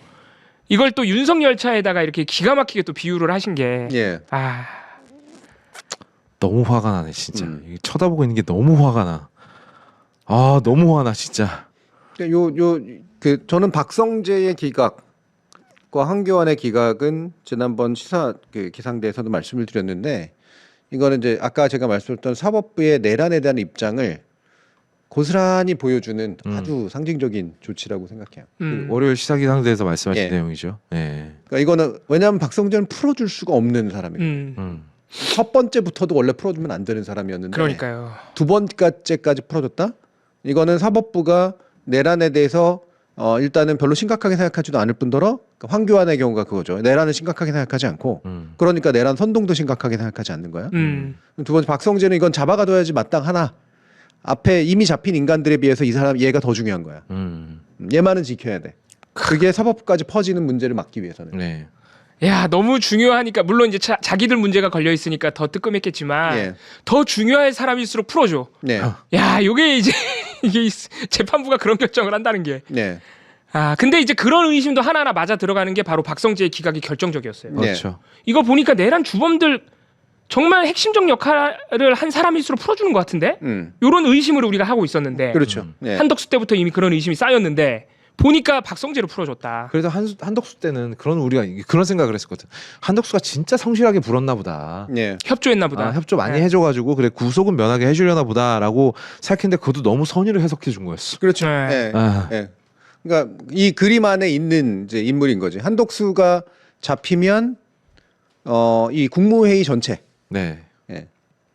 이걸 또 윤석열차에다가 이렇게 기가 막히게 또 비유를 하신 게 예. 너무 화가 나네 진짜. 이게 쳐다보고 있는 게 너무 화가 나. 너무 화나 진짜. 저는 박성재의 기각과 황교안의 기각은 지난번 기상대에서도 말씀을 드렸는데 이거는 이제 아까 제가 말씀드렸던 사법부의 내란에 대한 입장을 고스란히 보여주는 아주 상징적인 조치라고 생각해요. 그 월요일 시사기 상대에서 말씀하신 예. 내용이죠. 예. 그러니까 이거는 왜냐하면 박성재는 풀어줄 수가 없는 사람이에요. 첫 번째부터도 원래 풀어주면 안 되는 사람이었는데 그러니까요. 두 번째까지 풀어줬다. 이거는 사법부가 내란에 대해서 일단은 별로 심각하게 생각하지도 않을 뿐더러 황교안의 경우가 그거죠. 내란을 심각하게 생각하지 않고 그러니까 내란 선동도 심각하게 생각하지 않는 거야. 두 번째 박성재는 이건 잡아가둬야지 마땅하나 앞에 이미 잡힌 인간들에 비해서 이 사람 얘가 더 중요한 거야. 얘만은 지켜야 돼. 그게 사법부까지 퍼지는 문제를 막기 위해서는. 네. 야, 너무 중요하니까 물론 이제 자기들 문제가 걸려 있으니까 더 뜨끔했겠지만 예. 더 중요할 사람일수록 풀어줘. 네. 야, 요게 이제 이게 재판부가 그런 결정을 한다는 게. 네. 아, 근데 이제 그런 의심도 하나하나 맞아 들어가는 게 바로 박성재의 기각이 결정적이었어요. 네. 그렇죠. 이거 보니까 내란 주범들 정말 핵심적 역할을 한 사람일수록 풀어주는 것 같은데? 요런 의심을 우리가 하고 있었는데. 그렇죠. 네. 한덕수 때부터 이미 그런 의심이 쌓였는데 보니까 박성재로 풀어줬다. 그래서 한덕수 때는 우리가 그런 생각을 했었거든. 한덕수가 진짜 성실하게 불었나 보다. 네. 협조했나 보다. 협조 많이 네. 해줘가지고 그래 구속은 면하게 해주려나 보다라고 생각했는데 그것도 너무 선의를 해석해 준 거였어. 그렇죠. 네. 네. 아. 네. 그러니까 이 그림 안에 있는 이제 인물인 거지. 한덕수가 잡히면 이 국무회의 전체 네.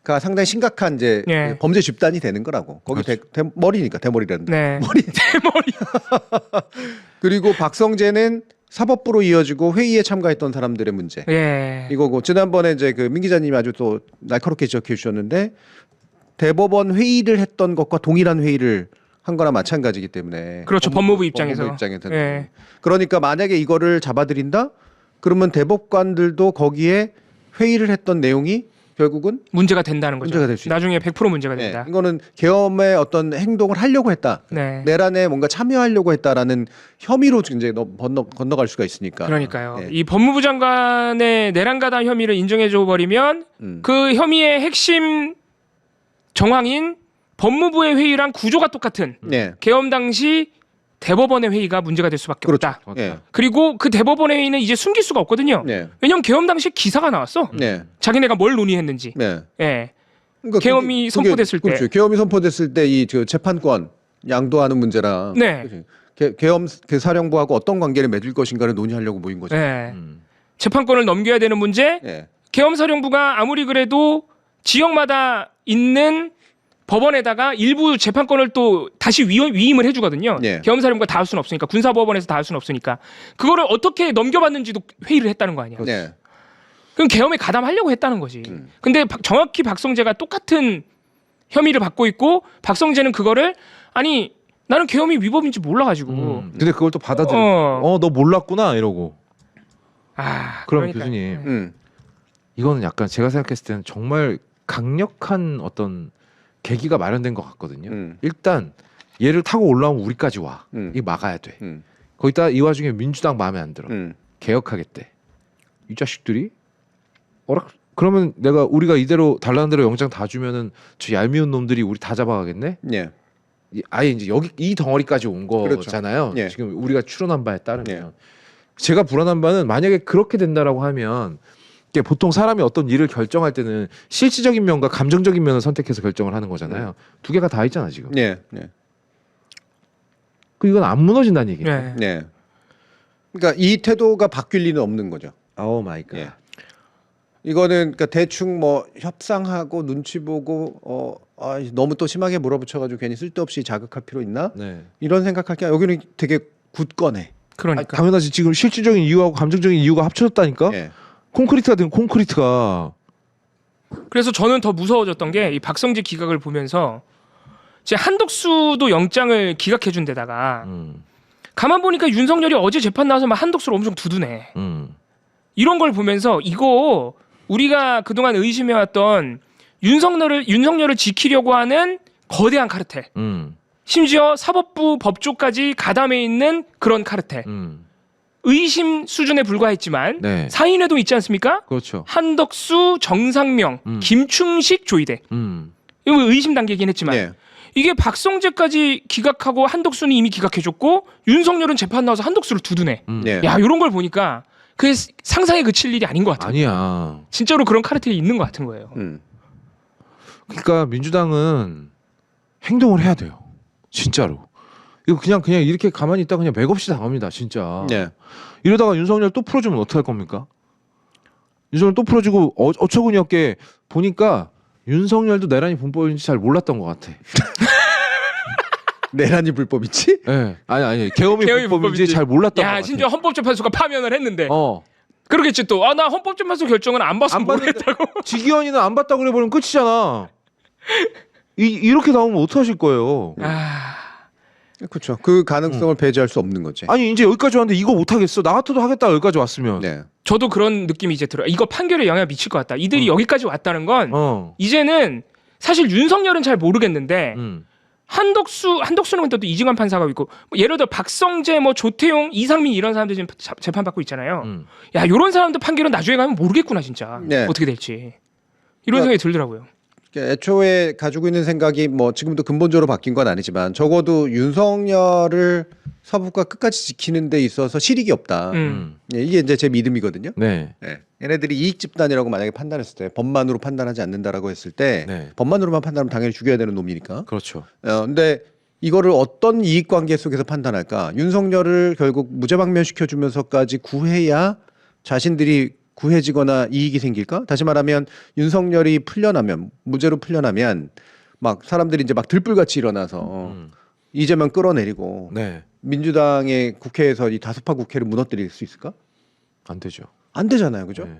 가 상당히 심각한 이제 네. 범죄 집단이 되는 거라고. 거기 그렇죠. 머리니까 대머리라는데. 네. 머리. 대머리. 그리고 박성재는 사법부로 이어지고 회의에 참가했던 사람들의 문제. 예. 이거고 지난번에 이제 그 민 기자님이 아주 또 날카롭게 지적해 주셨는데 대법원 회의를 했던 것과 동일한 회의를 한 거나 마찬가지이기 때문에 그렇죠. 법무부 입장에서. 법무부 입장에서는. 예. 그러니까 만약에 이거를 잡아들인다? 그러면 대법관들도 거기에 회의를 했던 내용이 결국은 문제가 된다는 거죠. 문제가 될 수 있다. 나중에 100% 문제가 네, 된다. 이거는 계엄의 어떤 행동을 하려고 했다. 네. 내란에 뭔가 참여하려고 했다라는 혐의로 이제 건너갈 수가 있으니까. 그러니까요. 네. 이 법무부 장관의 내란 가담 혐의를 인정해줘 버리면 그 혐의의 핵심 정황인 법무부의 회의랑 구조가 똑같은 네. 계엄 당시 대법원의 회의가 문제가 될 수밖에 그렇죠. 없다. 예. 그리고 그 대법원의 회의는 이제 숨길 수가 없거든요. 네. 왜냐하면 계엄 당시 기사가 나왔어. 네. 자기네가 뭘 논의했는지. 네. 예. 그러니까 계엄이 선포됐을 때. 그렇죠. 계엄이 선포됐을 때 이 재판권 양도하는 문제랑 네. 그렇지. 계엄 그 사령부하고 어떤 관계를 맺을 것인가를 논의하려고 모인 거죠. 예. 재판권을 넘겨야 되는 문제. 예. 계엄 사령부가 아무리 그래도 지역마다 있는 법원에다가 일부 재판권을 또 다시 위임을 해주거든요. 예. 계엄 사령부가 다 할 수는 없으니까 군사법원에서 다 할 수는 없으니까 그거를 어떻게 넘겨봤는지도 회의를 했다는 거 아니야. 네. 그럼 계엄에 가담하려고 했다는 거지. 근데 정확히 박성재가 똑같은 혐의를 받고 있고 박성재는 그거를 아니 나는 계엄이 위법인지 몰라가지고. 근데 그걸 또 받아들여. 너 몰랐구나 이러고. 아 그럼 그러니까. 교수님 이거는 약간 제가 생각했을 때는 정말 강력한 어떤 계기가 마련된 것 같거든요. 일단 얘를 타고 올라오면 우리까지 와. 이거 막아야 돼. 거기다 이 와중에 민주당 마음에 안 들어. 개혁하겠대. 이 자식들이 그러면 우리가 이대로 달라는 대로 영장 다 주면은 저 얄미운 놈들이 우리 다 잡아가겠네. 예. 아예 이제 여기 이 덩어리까지 온 거잖아요. 그렇죠. 예. 지금 우리가 추론한 바에 따르면 예. 제가 불안한 바는 만약에 그렇게 된다라고 하면 이게 보통 사람이 어떤 일을 결정할 때는 실질적인 면과 감정적인 면을 선택해서 결정을 하는 거잖아요. 두 개가 다 있잖아 지금. 네. 네. 그 이건 안 무너진다는 얘기예요. 네. 네. 그러니까 이 태도가 바뀔 리는 없는 거죠. 오 마이 갓. 예. 이거는 그러니까 대충 뭐 협상하고 눈치 보고 너무 또 심하게 몰아붙여가지고 괜히 쓸데없이 자극할 필요 있나? 네. 이런 생각할 게 여기는 되게 굳건해. 그러니까. 당연하지. 지금 실질적인 이유하고 감정적인 이유가 합쳐졌다니까. 예. 콘크리트가 된 콘크리트가. 그래서 저는 더 무서워졌던 게 이 박성재 기각을 보면서 제 한덕수도 영장을 기각해준 데다가 가만 보니까 윤석열이 어제 재판 나와서 막 한덕수를 엄청 두드네. 이런 걸 보면서 이거 우리가 그동안 의심해왔던 윤석열을 지키려고 하는 거대한 카르텔. 심지어 사법부 법조까지 가담해 있는 그런 카르텔. 의심 수준에 불과했지만 네. 사인회도 있지 않습니까? 그렇죠. 한덕수, 정상명, 김충식, 조이대. 이거 의심 단계이긴 했지만 네. 이게 박성재까지 기각하고 한덕수는 이미 기각해줬고 윤석열은 재판 나와서 한덕수를 두드네. 네. 야 이런 걸 보니까 그게 상상에 그칠 일이 아닌 것 같아요. 아니야. 진짜로 그런 카르텔이 있는 것 같은 거예요. 그러니까 민주당은 행동을 해야 돼요. 진짜로. 이거 그냥 이렇게 가만히 있다 그냥 맥없이 당합니다. 진짜. 네. 이러다가 윤석열 또 풀어주면 어떡할 겁니까? 윤석열 또 풀어주고 어처구니 없게 보니까 윤석열도 내란이 불법인지 잘 몰랐던 것 같아. 내란이 불법이지? 예. 아니 계엄이 불법인지 잘 몰랐던 것 야 같아. 심지어 헌법재판소가 파면을 했는데 어. 그러겠지 또. 나 헌법재판소 결정은 안 봤으면 모르겠다고. 지기현이는 안 봤다 그래 버리면 끝이잖아. 이렇게 나오면 어떡하실 거예요? 그렇죠. 그 가능성을 배제할 수 없는 거지. 아니 이제 여기까지 왔는데 이거 못 하겠어. 나 같아도 하겠다 여기까지 왔으면. 네. 저도 그런 느낌이 이제 들어요. 이거 판결에 영향 미칠 것 같다. 이들이 여기까지 왔다는 건 이제는 사실 윤석열은 잘 모르겠는데 한덕수는 근데 또 이승환 판사가 있고 뭐 예를 들어 박성재, 뭐 조태용, 이상민 이런 사람들 지금 재판 받고 있잖아요. 야 이런 사람들 판결은 나중에 가면 모르겠구나 진짜. 네. 어떻게 될지 이런 생각이 들더라고요. 애초에 가지고 있는 생각이 뭐 지금도 근본적으로 바뀐 건 아니지만 적어도 윤석열을 사법부가 끝까지 지키는 데 있어서 실익이 없다. 예, 이게 이제 제 믿음이거든요. 네. 예. 얘네들이 이익 집단이라고 만약에 판단했을 때 법만으로 판단하지 않는다라고 했을 때 네. 법만으로만 판단하면 당연히 죽여야 되는 놈이니까. 그렇죠. 근데 이거를 어떤 이익 관계 속에서 판단할까? 윤석열을 결국 무죄 방면시켜 주면서까지 구해야 자신들이 구해지거나 이익이 생길까? 다시 말하면 윤석열이 풀려나면 무죄로 풀려나면 막 사람들이 이제 막 들불같이 일어나서 이재명 끌어내리고 네. 민주당의 국회에서 이 다수파 국회를 무너뜨릴 수 있을까? 안 되죠. 안 되잖아요, 그죠? 네.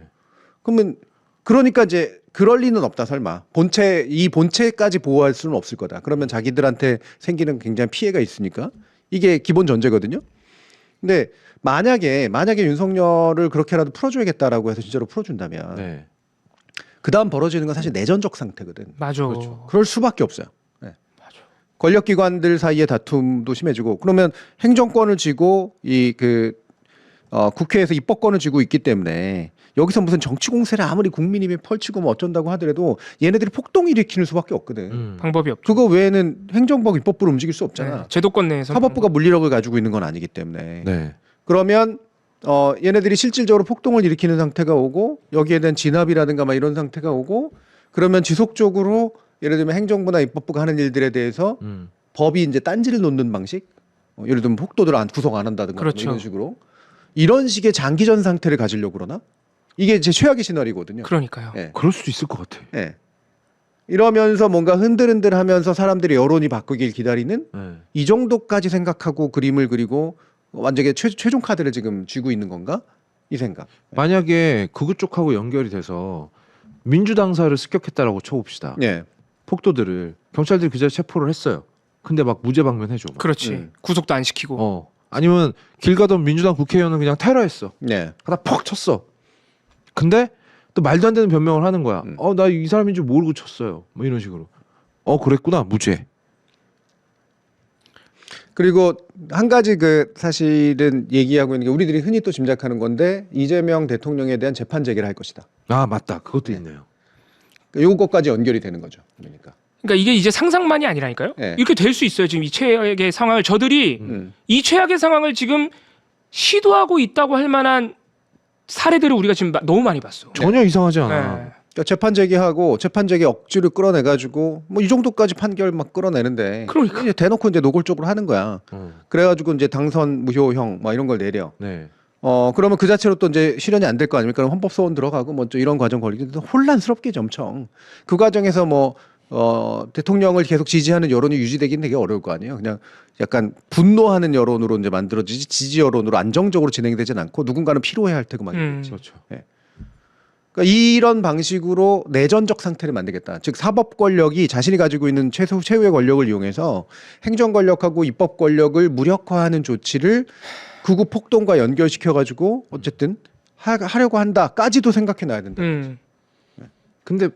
그러면 그러니까 이제 그럴 리는 없다 설마 이 본체까지 보호할 수는 없을 거다. 그러면 자기들한테 생기는 굉장히 피해가 있으니까 이게 기본 전제거든요. 근데 만약에 윤석열을 그렇게라도 풀어줘야겠다라고 해서 진짜로 풀어준다면 네. 그 다음 벌어지는 건 사실 내전적 상태거든. 맞아. 그렇죠. 그럴 수밖에 없어요. 네. 권력기관들 사이의 다툼도 심해지고 그러면 행정권을 쥐고 국회에서 입법권을 쥐고 있기 때문에 여기서 무슨 정치 공세를 아무리 국민이 펼치고 뭐 어쩐다고 하더라도 얘네들이 폭동을 일으키는 수밖에 없거든. 방법이 없죠. 그거 외에는 행정부가 입법부를 움직일 수 없잖아. 네. 제도권 내에서 사법부가 물리력을 가지고 있는 건 아니기 때문에. 네. 그러면 얘네들이 실질적으로 폭동을 일으키는 상태가 오고 여기에 대한 진압이라든가 막 이런 상태가 오고 그러면 지속적으로 예를 들면 행정부나 입법부가 하는 일들에 대해서 법이 이제 딴지를 놓는 방식, 예를 들면 폭도들 구속 안 한다든가 그렇죠. 뭐 이런 식으로 이런 식의 장기전 상태를 가지려고 그러나 이게 제 최악의 시나리오거든요. 그러니까요. 예. 그럴 수도 있을 것 같아. 예. 이러면서 뭔가 흔들흔들하면서 사람들이 여론이 바뀌길 기다리는 네. 이 정도까지 생각하고 그림을 그리고 완전히 최종 카드를 지금 쥐고 있는 건가? 이 생각. 만약에 극우 쪽하고 연결이 돼서 민주당사를 습격했다라고 쳐봅시다. 예. 폭도들을 경찰들이 그 자리에 체포를 했어요. 근데 막 무죄 방면해줘. 막. 그렇지. 구속도 안 시키고. 아니면 길 가던 민주당 국회의원은 그냥 테러했어. 네. 하다 퍽 쳤어. 근데 또 말도 안 되는 변명을 하는 거야. 나 이 사람인 줄 모르고 쳤어요. 뭐 이런 식으로. 그랬구나. 무죄. 그리고 한 가지 사실은 얘기하고 있는 게 우리들이 흔히 또 짐작하는 건데 이재명 대통령에 대한 재판 제기를 할 것이다. 아 맞다. 그것도 있네요. 요것까지 연결이 되는 거죠. 그러니까 이게 이제 상상만이 아니라니까요. 네. 이렇게 될 수 있어요. 지금 이 최악의 상황을 저들이 이 최악의 상황을 지금 시도하고 있다고 할 만한 사례들을 우리가 지금 너무 많이 봤어. 전혀 이상하지 않아. 네. 그러니까 재판 제기하고 재판 제기 억지로 끌어내 가지고 뭐 이 정도까지 판결 막 끌어내는데 그러니까. 이제 대놓고 이제 노골적으로 하는 거야. 그래가지고 이제 당선 무효형 막 이런 걸 내려. 네. 그러면 그 자체로 또 이제 실현이 안 될 거 아닙니까? 그럼 헌법 소원 들어가고 뭐 또 이런 과정 걸리는데 혼란스럽게 엄청 그 과정에서 뭐 대통령을 계속 지지하는 여론이 유지되기는 되게 어려울 거 아니에요. 그냥 약간 분노하는 여론으로 이제 만들어지지 지지 여론으로 안정적으로 진행되진 않고 누군가는 피로해 할 테고 막 이러겠지. 그렇죠. 예. 그러니까 이런 방식으로 내전적 상태를 만들겠다. 즉 사법 권력이 자신이 가지고 있는 최후의 권력을 이용해서 행정 권력하고 입법 권력을 무력화하는 조치를 극우 폭동과 연결시켜 가지고 어쨌든 하려고 한다까지도 생각해 놔야 된다. 근데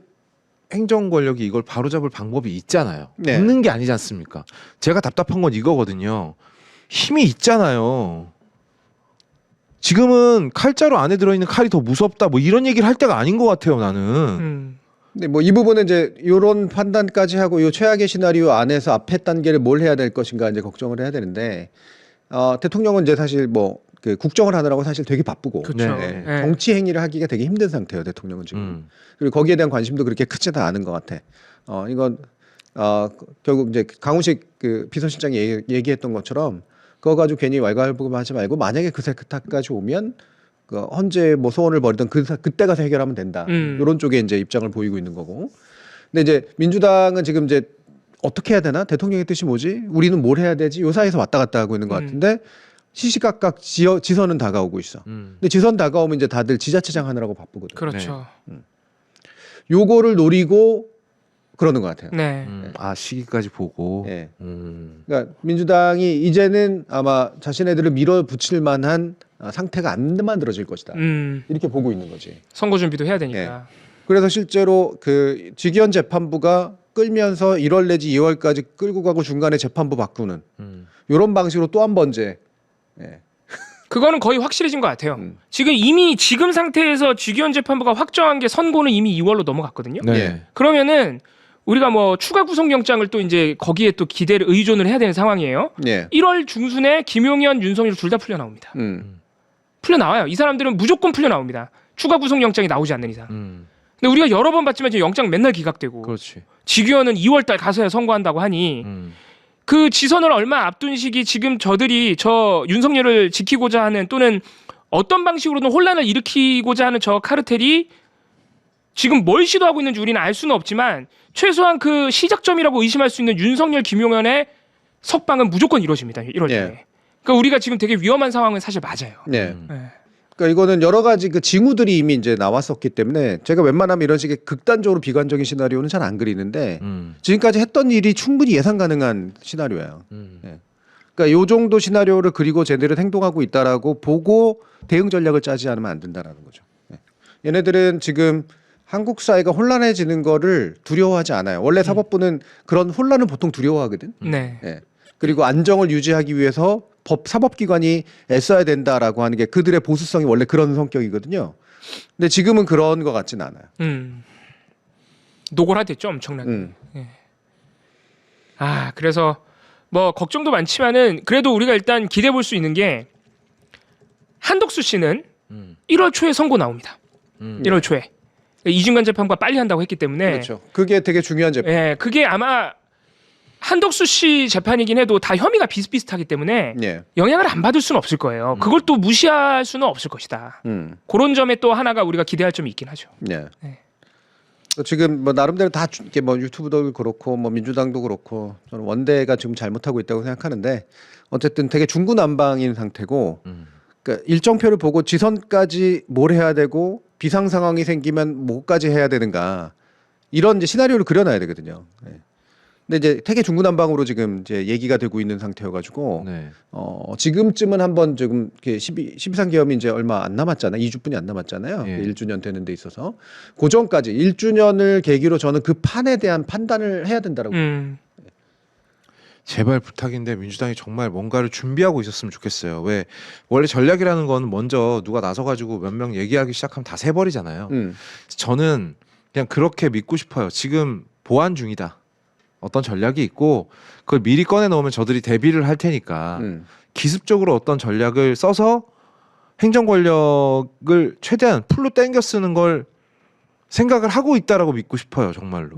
행정 권력이 이걸 바로잡을 방법이 있잖아요. 네. 없는 게 아니지 않습니까? 제가 답답한 건 이거거든요. 힘이 있잖아요. 지금은 칼자루 안에 들어있는 칼이 더 무섭다 뭐 이런 얘기를 할 때가 아닌 것 같아요 나는. 근데 뭐 이 부분은 이제 이런 판단까지 하고 이 최악의 시나리오 안에서 앞에 단계를 뭘 해야 될 것인가 이제 걱정을 해야 되는데 대통령은 이제 사실 뭐 그 국정을 하느라고 사실 되게 바쁘고 그렇죠. 네. 네. 정치 행위를 하기가 되게 힘든 상태예요 대통령은 지금. 그리고 거기에 대한 관심도 그렇게 크지도 않은 것 같아. 이건 결국 이제 강훈식 그 비서실장이 얘기했던 것처럼 그거 가지고 괜히 왈가왈부하지 말고 만약에 그 세탁까지 오면 그 헌재 뭐 소원을 벌이던 그때 가서 해결하면 된다. 이런 쪽에 이제 입장을 보이고 있는 거고. 근데 이제 민주당은 지금 이제 어떻게 해야 되나? 대통령의 뜻이 뭐지? 우리는 뭘 해야 되지? 요 사이에서 왔다 갔다 하고 있는 것 같은데 시시각각 지선은 다가오고 있어. 근데 지선 다가오면 이제 다들 지자체장 하느라고 바쁘거든. 그렇죠. 요거를 노리고 그러는 것 같아요. 네. 아 시기까지 보고. 예. 그러니까 민주당이 이제는 아마 자신네들을 밀어붙일 만한 상태가 안 만들어질 것이다. 이렇게 보고 있는 거지. 선거 준비도 해야 되니까. 예. 그래서 실제로 그 직위원 재판부가 끌면서 1월 내지 2월까지 끌고 가고 중간에 재판부 바꾸는 이런 방식으로 또 한 번째. 예. 그거는 거의 확실해진 것 같아요. 지금 이미 지금 상태에서 직위원 재판부가 확정한 게 선고는 이미 2월로 넘어갔거든요. 네. 예. 그러면은 우리가 뭐 추가 구속영장을 또 이제 거기에 또 기대를 의존을 해야 되는 상황이에요. 예. 1월 중순에 김용현, 윤석열 둘 다 풀려 나옵니다. 풀려 나와요. 이 사람들은 무조건 풀려 나옵니다. 추가 구속영장이 나오지 않는 이상. 근데 우리가 여러 번 봤지만 지금 영장 맨날 기각되고. 그렇지. 직위원은 2월달 가서야 선고한다고 하니 그 지선을 얼마 앞둔 시기 지금 저들이 저 윤석열을 지키고자 하는 또는 어떤 방식으로든 혼란을 일으키고자 하는 저 카르텔이 지금 뭘 시도하고 있는지 우리는 알 수는 없지만 최소한 그 시작점이라고 의심할 수 있는 윤석열, 김용현의 석방은 무조건 이루어집니다. 1월 달에. 예. 그러니까 우리가 지금 되게 위험한 상황은 사실 맞아요. 네. 네. 그러니까 이거는 여러 가지 그 징후들이 이미 이제 나왔었기 때문에 제가 웬만하면 이런 식의 극단적으로 비관적인 시나리오는 잘 안 그리는데 지금까지 했던 일이 충분히 예상 가능한 시나리오예요. 네. 그러니까 요 정도 시나리오를 그리고 제대로 행동하고 있다라고 보고 대응 전략을 짜지 않으면 안 된다라는 거죠. 네. 얘네들은 지금 한국 사회가 혼란해지는 거를 두려워하지 않아요. 원래 사법부는 그런 혼란을 보통 두려워하거든. 네. 예. 그리고 안정을 유지하기 위해서 사법기관이 애써야 된다라고 하는 게 그들의 보수성이 원래 그런 성격이거든요. 근데 지금은 그런 것 같진 않아요. 노골화됐죠, 엄청나게. 예. 아, 그래서 뭐 걱정도 많지만은 그래도 우리가 일단 기대해 볼 수 있는 게 한덕수 씨는 1월 초에 선고 나옵니다. 1월 초에. 이중간 재판과 빨리 한다고 했기 때문에 그렇죠. 그게 되게 중요한 재판. 예, 그게 아마 한덕수 씨 재판이긴 해도 다 혐의가 비슷비슷하기 때문에 예. 영향을 안 받을 수는 없을 거예요. 그걸 또 무시할 수는 없을 것이다. 그런 점에 또 하나가 우리가 기대할 점이 있긴 하죠. 예. 네. 지금 뭐 나름대로 다 이렇게 뭐 유튜브도 그렇고 뭐 민주당도 그렇고 저는 원대가 지금 잘못하고 있다고 생각하는데 어쨌든 되게 중구난방인 상태고 그러니까 일정표를 보고 지선까지 뭘 해야 되고 비상 상황이 생기면 뭐까지 해야 되는가 이런 이제 시나리오를 그려놔야 되거든요. 네. 근데 이제 되게 중구난방으로 지금 이제 얘기가 되고 있는 상태여가지고 네. 지금쯤은 한번 지금 12.3 계엄이 이제 얼마 안 남았잖아요. 2주뿐이 안 남았잖아요. 예. 1주년 되는 데 있어서 그 전까지 1주년을 계기로 저는 그 판에 대한 판단을 해야 된다라고. 제발 부탁인데 민주당이 정말 뭔가를 준비하고 있었으면 좋겠어요. 왜 원래 전략이라는 건 먼저 누가 나서가지고 몇 명 얘기하기 시작하면 다 새버리잖아요. 저는 그냥 그렇게 믿고 싶어요. 지금 보완 중이다. 어떤 전략이 있고 그걸 미리 꺼내 놓으면 저들이 대비를 할 테니까 기습적으로 어떤 전략을 써서 행정 권력을 최대한 풀로 땡겨 쓰는 걸 생각을 하고 있다라고 믿고 싶어요. 정말로.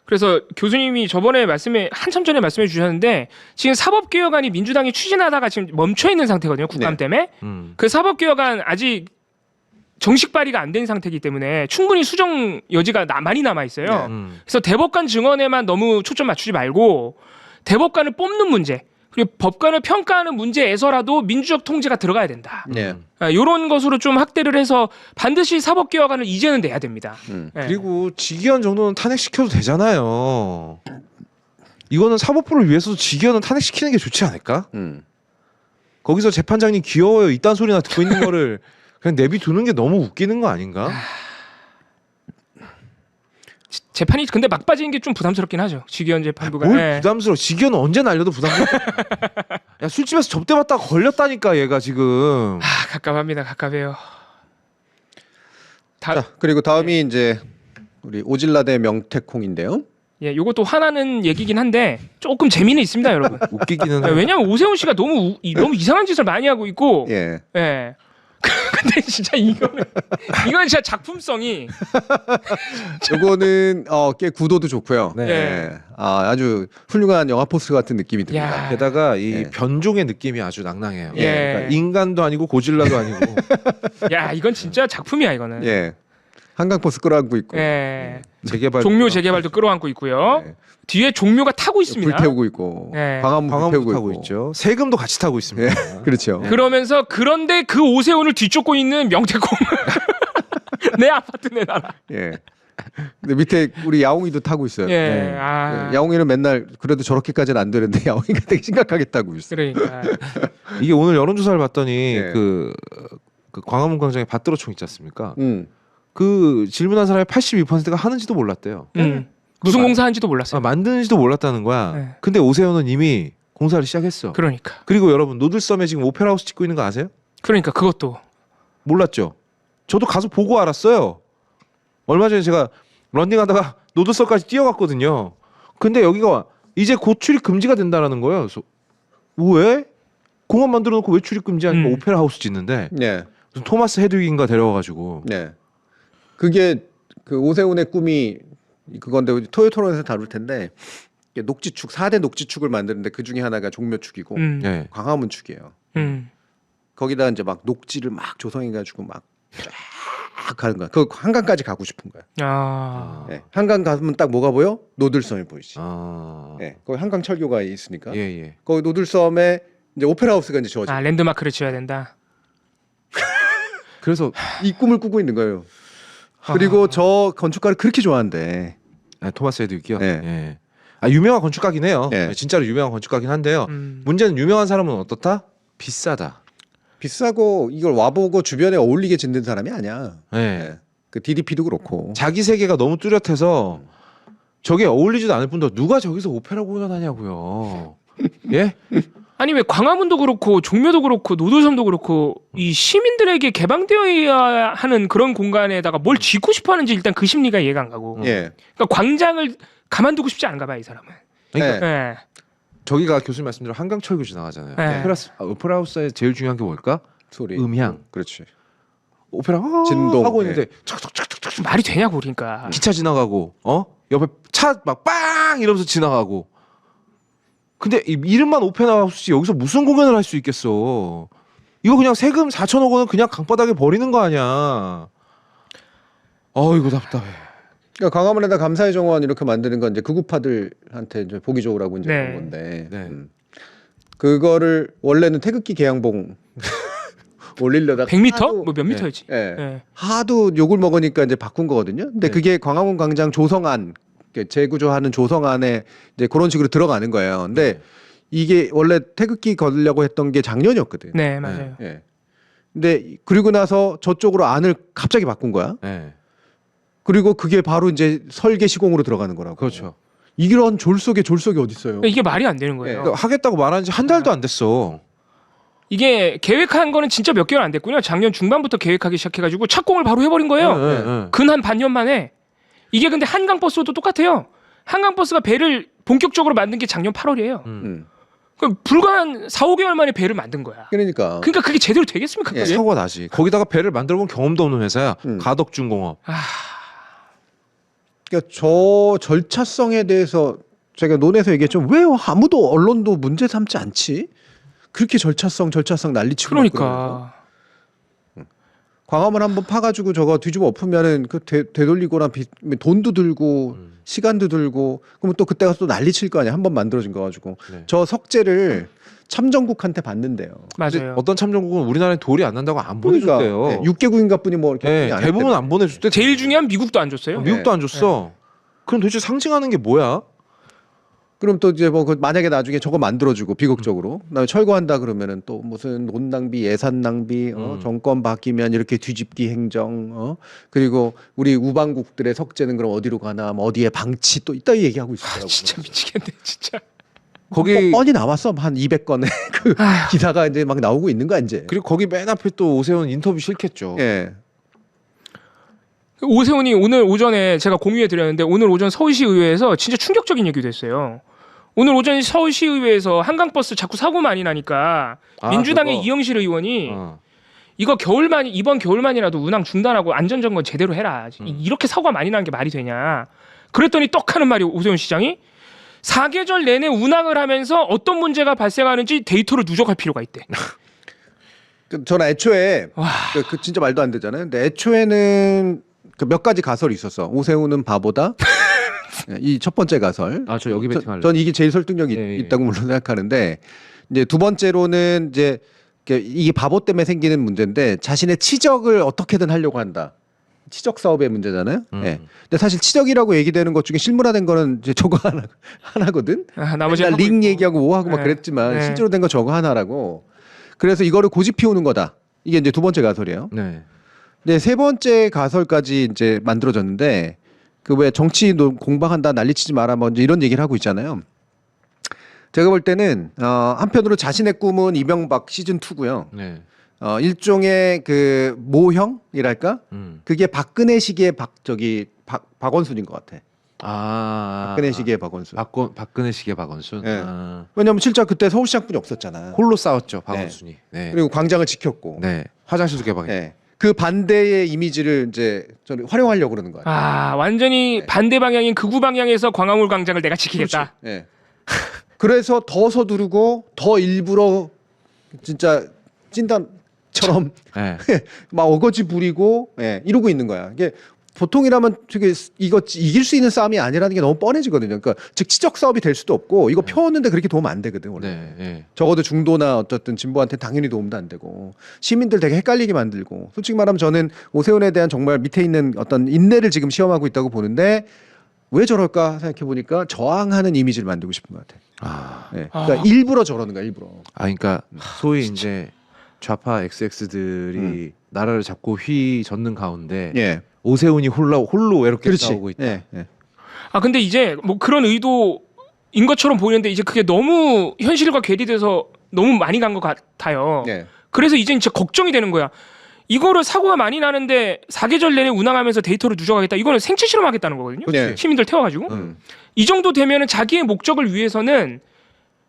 그래서 교수님이 저번에 한참 전에 말씀해 주셨는데 지금 사법개혁안이 민주당이 추진하다가 지금 멈춰 있는 상태거든요. 국감 네. 때문에. 그 사법개혁안 아직 정식 발의가 안 된 상태이기 때문에 충분히 수정 여지가 많이 남아 있어요. 그래서 대법관 증언에만 너무 초점 맞추지 말고 대법관을 뽑는 문제 그리고 법관을 평가하는 문제에서라도 민주적 통제가 들어가야 된다. 네. 이런 것으로 좀 확대를 해서 반드시 사법개혁안을 이제는 내야 됩니다. 네. 그리고 직위원 정도는 탄핵시켜도 되잖아요. 이거는 사법부를 위해서도 직위원은 탄핵시키는 게 좋지 않을까? 거기서 재판장님 귀여워요 이딴 소리나 듣고 있는 거를 그냥 내비두는 게 너무 웃기는 거 아닌가? 재판이 근데 막 빠지는 게 좀 부담스럽긴 하죠. 직위원 재판부가. 뭘 예. 부담스러워. 직위원은 언제 날려도 부담스러워. 야 술집에서 접대 받다가 걸렸다니까 얘가 지금. 갑갑합니다. 갑갑해요. 자, 그리고 다음이 이제 우리 오질라대 명태콩인데요. 예, 요것도 화나는 얘기긴 한데 조금 재미는 있습니다, 여러분. 웃기기는 예, 왜냐면 오세훈 씨가 너무 이상한 짓을 많이 하고 있고, 예. 예. 근데 진짜 이건 진짜 작품성이 요거는 꽤 구도도 좋고요. 네. 예. 아주 훌륭한 영화 포스터 같은 느낌이 듭니다. 야. 게다가 이 예. 변종의 느낌이 아주 낭낭해요. 예. 그러니까 인간도 아니고 고질라도 아니고. 야 이건 진짜 작품이야 이거는. 예. 한강 버스 끌어안고 있고 예. 재개발 종묘 재개발도 끌어안고 있고요. 예. 뒤에 종묘가 타고 있습니다. 불 태우고 있고 예. 광화문 불 광화문 태우고 타고 있고. 있죠. 세금도 같이 타고 있습니다. 그렇죠. 그러면서 그런데 그 오세훈을 뒤쫓고 있는 명태콩 내 아파트 내놔라. 예. 근데 밑에 우리 야옹이도 타고 있어요. 예. 네. 아. 야옹이는 맨날 그래도 저렇게까지는 안 되는데 야옹이가 되게 심각하게 타고 있어요. 그러니까. 이게 오늘 여론조사를 봤더니 예. 그 광화문 광장에 밭들어총 있지 않습니까? 그 질문한 사람의 82%가 하는지도 몰랐대요. 무슨 공사한지도 몰랐어요. 만드는지도 몰랐다는 거야. 네. 근데 오세훈은 이미 공사를 시작했어. 그러니까. 그리고 여러분 노들섬에 지금 오페라하우스 짓고 있는 거 아세요? 그러니까 그것도. 몰랐죠? 저도 가서 보고 알았어요. 얼마 전에 제가 런닝하다가 노들섬까지 뛰어갔거든요. 근데 여기가 이제 곧 출입 금지가 된다라는 거예요. 그래서 왜? 공원 만들어 놓고 왜 출입 금지 아니고 오페라하우스 짓는데 네. 무슨 토마스 헤드윅인가 데려와가지고 네. 그게 그 오세훈의 꿈이 그건데 우리 토요토론에서 다룰 텐데 이게 녹지축 4대 녹지축을 만드는데 그 중에 하나가 종묘축이고 네. 광화문축이에요. 거기다 이제 막 녹지를 막 조성해가지고 막 쫙 가는 거야. 그 한강까지 가고 싶은 거야. 아. 네. 한강 가면 딱 뭐가 보여? 노들섬이 보이지. 아. 네. 거기 한강 철교가 있으니까. 예, 예. 거기 노들섬에 이제 오페라하우스가 이제 지어져. 아 랜드마크를 지어야 된다. 그래서 이 꿈을 꾸고 있는 거예요. 그리고 저 건축가를 그렇게 좋아하는데. 토마스 헤드윅이요. 네. 예. 아 유명한 건축가긴 해요. 네. 진짜로 유명한 건축가긴 한데요. 문제는 유명한 사람은 어떻다? 비싸다. 비싸고 이걸 와보고 주변에 어울리게 짓는 사람이 아니야. 예. 네. 그 DDP도 그렇고. 자기 세계가 너무 뚜렷해서 저게 어울리지도 않을 뿐더러 누가 저기서 오페라 공연하냐고요. 예? 아니 왜 광화문도 그렇고 종묘도 그렇고 노들섬도 그렇고 이 시민들에게 개방되어야 하는 그런 공간에다가 뭘 짓고 싶어하는지 일단 그 심리가 이해가 안 가고. 예. 그러니까 광장을 가만두고 싶지 않은가 봐요 이 사람은. 그러니까 예. 저기가 교수님 말씀대로 한강철교 지나가잖아요. 네. 오페라하우스에 제일 중요한 게 뭘까? 소리. 음향. 그렇지. 오페라 진동. 하고 네. 있는데 척척척척 말이 되냐고 그러니까. 기차 지나가고 옆에 차 막 빵 이러면서 지나가고. 근데 이름만 오페라하우스지 여기서 무슨 공연을 할 수 있겠어? 이거 그냥 세금 4천억 원은 그냥 강바닥에 버리는 거 아니야? 이거 답답해. 그러니까 광화문에다 감사의 정원 이렇게 만드는 건 이제 극우파들한테 이제 보기 좋으라고 이제 네. 그런 건데. 네. 그거를 원래는 태극기 개양봉 올리려다가 100m? 하도- 뭐 몇 미터였지? 예. 예. 하도 욕을 먹으니까 이제 바꾼 거거든요. 근데 네. 그게 광화문 광장 조성안 재구조하는 조성안에 이제 그런 식으로 들어가는 거예요. 근데 이게 원래 태극기 걸려고 했던 게 작년이었거든. 네 맞아요. 예. 근데 그리고 나서 저쪽으로 안을 갑자기 바꾼 거야. 네. 그리고 그게 바로 이제 설계 시공으로 들어가는 거라고. 그렇죠. 이런 졸속에 졸속이 어디 있어요? 이게 말이 안 되는 거예요. 그러니까 하겠다고 말한 지 한 달도 안 됐어. 이게 계획한 거는 진짜 몇 개월 안 됐군요. 작년 중반부터 계획하기 시작해가지고 착공을 바로 해버린 거예요. 네. 근 한 반년 만에. 이게 근데 한강버스도 똑같아요. 한강버스가 배를 본격적으로 만든 게 작년 8월이에요. 그럼 불과 한 4, 5개월 만에 배를 만든 거야. 그러니까. 그러니까 그게 제대로 되겠습니까? 예. 그게? 사고가 나지. 거기다가 배를 만들어본 경험도 없는 회사야. 음. 가덕중공업. 그러니까 저 절차성에 대해서 제가 논에서 얘기했죠. 왜 아무도 언론도 문제 삼지 않지? 그렇게 절차성 난리치고 막 그러면서. 그러니까. 광화문 한번 파가지고 저거 뒤집어 엎으면은 그 되돌리고나 돈도 들고 시간도 들고 그러면 또 그때 가서 또 난리칠 거 아니야. 한번 만들어진 거 가지고 네. 저 석재를 참전국한테 받는데요. 맞아요. 어떤 참전국은 우리나라에 돌이 안 난다고 안 그러니까 보내줬대요. 6개국인가 뿐이 뭐 이렇게 네, 안 대부분 했대요. 안 보내줬대. 제일 중요한 미국도 안 줬어요. 미국도 안 줬어. 그럼 도대체 상징하는 게 뭐야? 그럼 또 이제 뭐 만약에 나중에 저거 만들어주고 비극적으로 그다음에 철거한다 그러면은 또 무슨 돈 낭비, 예산 낭비, 정권 바뀌면 이렇게 뒤집기 행정, 그리고 우리 우방국들의 석재는 그럼 어디로 가나, 뭐 어디에 방치 또 이따 얘기하고 있더라고요. 진짜 미치겠네, 진짜. 거기 뻔히 나왔어 한 200건의 그 아휴. 기사가 이제 막 나오고 있는 거야 이제. 그리고 거기 맨 앞에 또 오세훈 인터뷰 싫겠죠. 예. 오세훈이 오늘 오전에 제가 공유해 드렸는데 오늘 오전 서울시의회에서 진짜 충격적인 얘기도 했어요. 오늘 오전 서울시의회에서 한강버스 자꾸 사고 많이 나니까 민주당의 그거. 이영실 의원이 이거 이번 겨울만이라도 운항 중단하고 안전점검 제대로 해라. 이렇게 사고가 많이 나는 게 말이 되냐. 그랬더니 떡 하는 말이 오세훈 시장이 사계절 내내 운항을 하면서 어떤 문제가 발생하는지 데이터를 누적할 필요가 있대. 저는 애초에 와. 그 진짜 말도 안 되잖아요. 근데 애초에는 그 몇 가지 가설이 있었어. 오세훈은 바보다. 이 첫 번째 가설. 아, 저 여기 배팅할래. 전 이게 제일 설득력이 예, 예. 있다고 물론 생각하는데 이제 두 번째로는 이제 이게 바보 때문에 생기는 문제인데 자신의 치적을 어떻게든 하려고 한다. 치적 사업의 문제잖아요. 예. 근데 사실 치적이라고 얘기되는 것 중에 실물화된 거는 이제 저거 하나거든. 나머지 맨날 링 얘기하고 뭐 하고 막 네. 그랬지만 네. 실제로 된 거 저거 하나라고. 그래서 이거를 고집 피우는 거다. 이게 이제 두 번째 가설이에요. 네. 네, 세 번째 가설까지 이제 만들어졌는데 그 왜 정치 공방한다 난리치지 마라 뭐 이제 이런 얘기를 하고 있잖아요. 제가 볼 때는 한편으로 자신의 꿈은 이명박 시즌 2고요. 네. 일종의 그 모형이랄까? 그게 박근혜 시기의 박원순인 것 같아. 박근혜 시기의 박원순. 박근혜 시기의 박원순. 네. 아. 왜냐면 진짜 그때 서울시장뿐이 없었잖아. 홀로 싸웠죠, 박원순이. 네. 그리고 광장을 지켰고. 네. 화장실도 개방했고. 네. 그 반대의 이미지를 이제 저는 활용하려고 그러는 거야. 완전히 반대 방향인 극우 방향에서 광화문 광장을 내가 지키겠다. 예. 그래서 더 서두르고 더 일부러 진짜 찐단처럼 네. 막 어거지 부리고 이러고 있는 거야. 이게 보통이라면 저게 이거 이길 수 있는 싸움이 아니라는 게 너무 뻔해지거든요. 그러니까 즉 치적 사업이 될 수도 없고 이거 펴었는데 그렇게 도움 안 되거든 원래. 네. 네. 적어도 중도나 어쨌든 진보한테 당연히 도움도 안 되고 시민들 되게 헷갈리게 만들고 솔직히 말하면 저는 오세훈에 대한 정말 밑에 있는 어떤 인내를 지금 시험하고 있다고 보는데 왜 저럴까 생각해 보니까 저항하는 이미지를 만들고 싶은 것 같아. 그러니까 일부러 저러는 거야 일부러. 그러니까 소위 이제 좌파 XX들이 나라를 잡고 휘젓는 가운데 예. 오세훈이 홀로 외롭게 그렇지. 싸우고 있다. 예. 근데 이제 뭐 그런 의도인 것처럼 보이는데 이제 그게 너무 현실과 괴리돼서 너무 많이 간 것 같아요. 예. 그래서 이제 진짜 걱정이 되는 거야. 이거를 사고가 많이 나는데 사계절 내내 운항하면서 데이터를 누적하겠다. 이거는 생체 실험하겠다는 거거든요. 네. 시민들 태워가지고. 이 정도 되면은 자기의 목적을 위해서는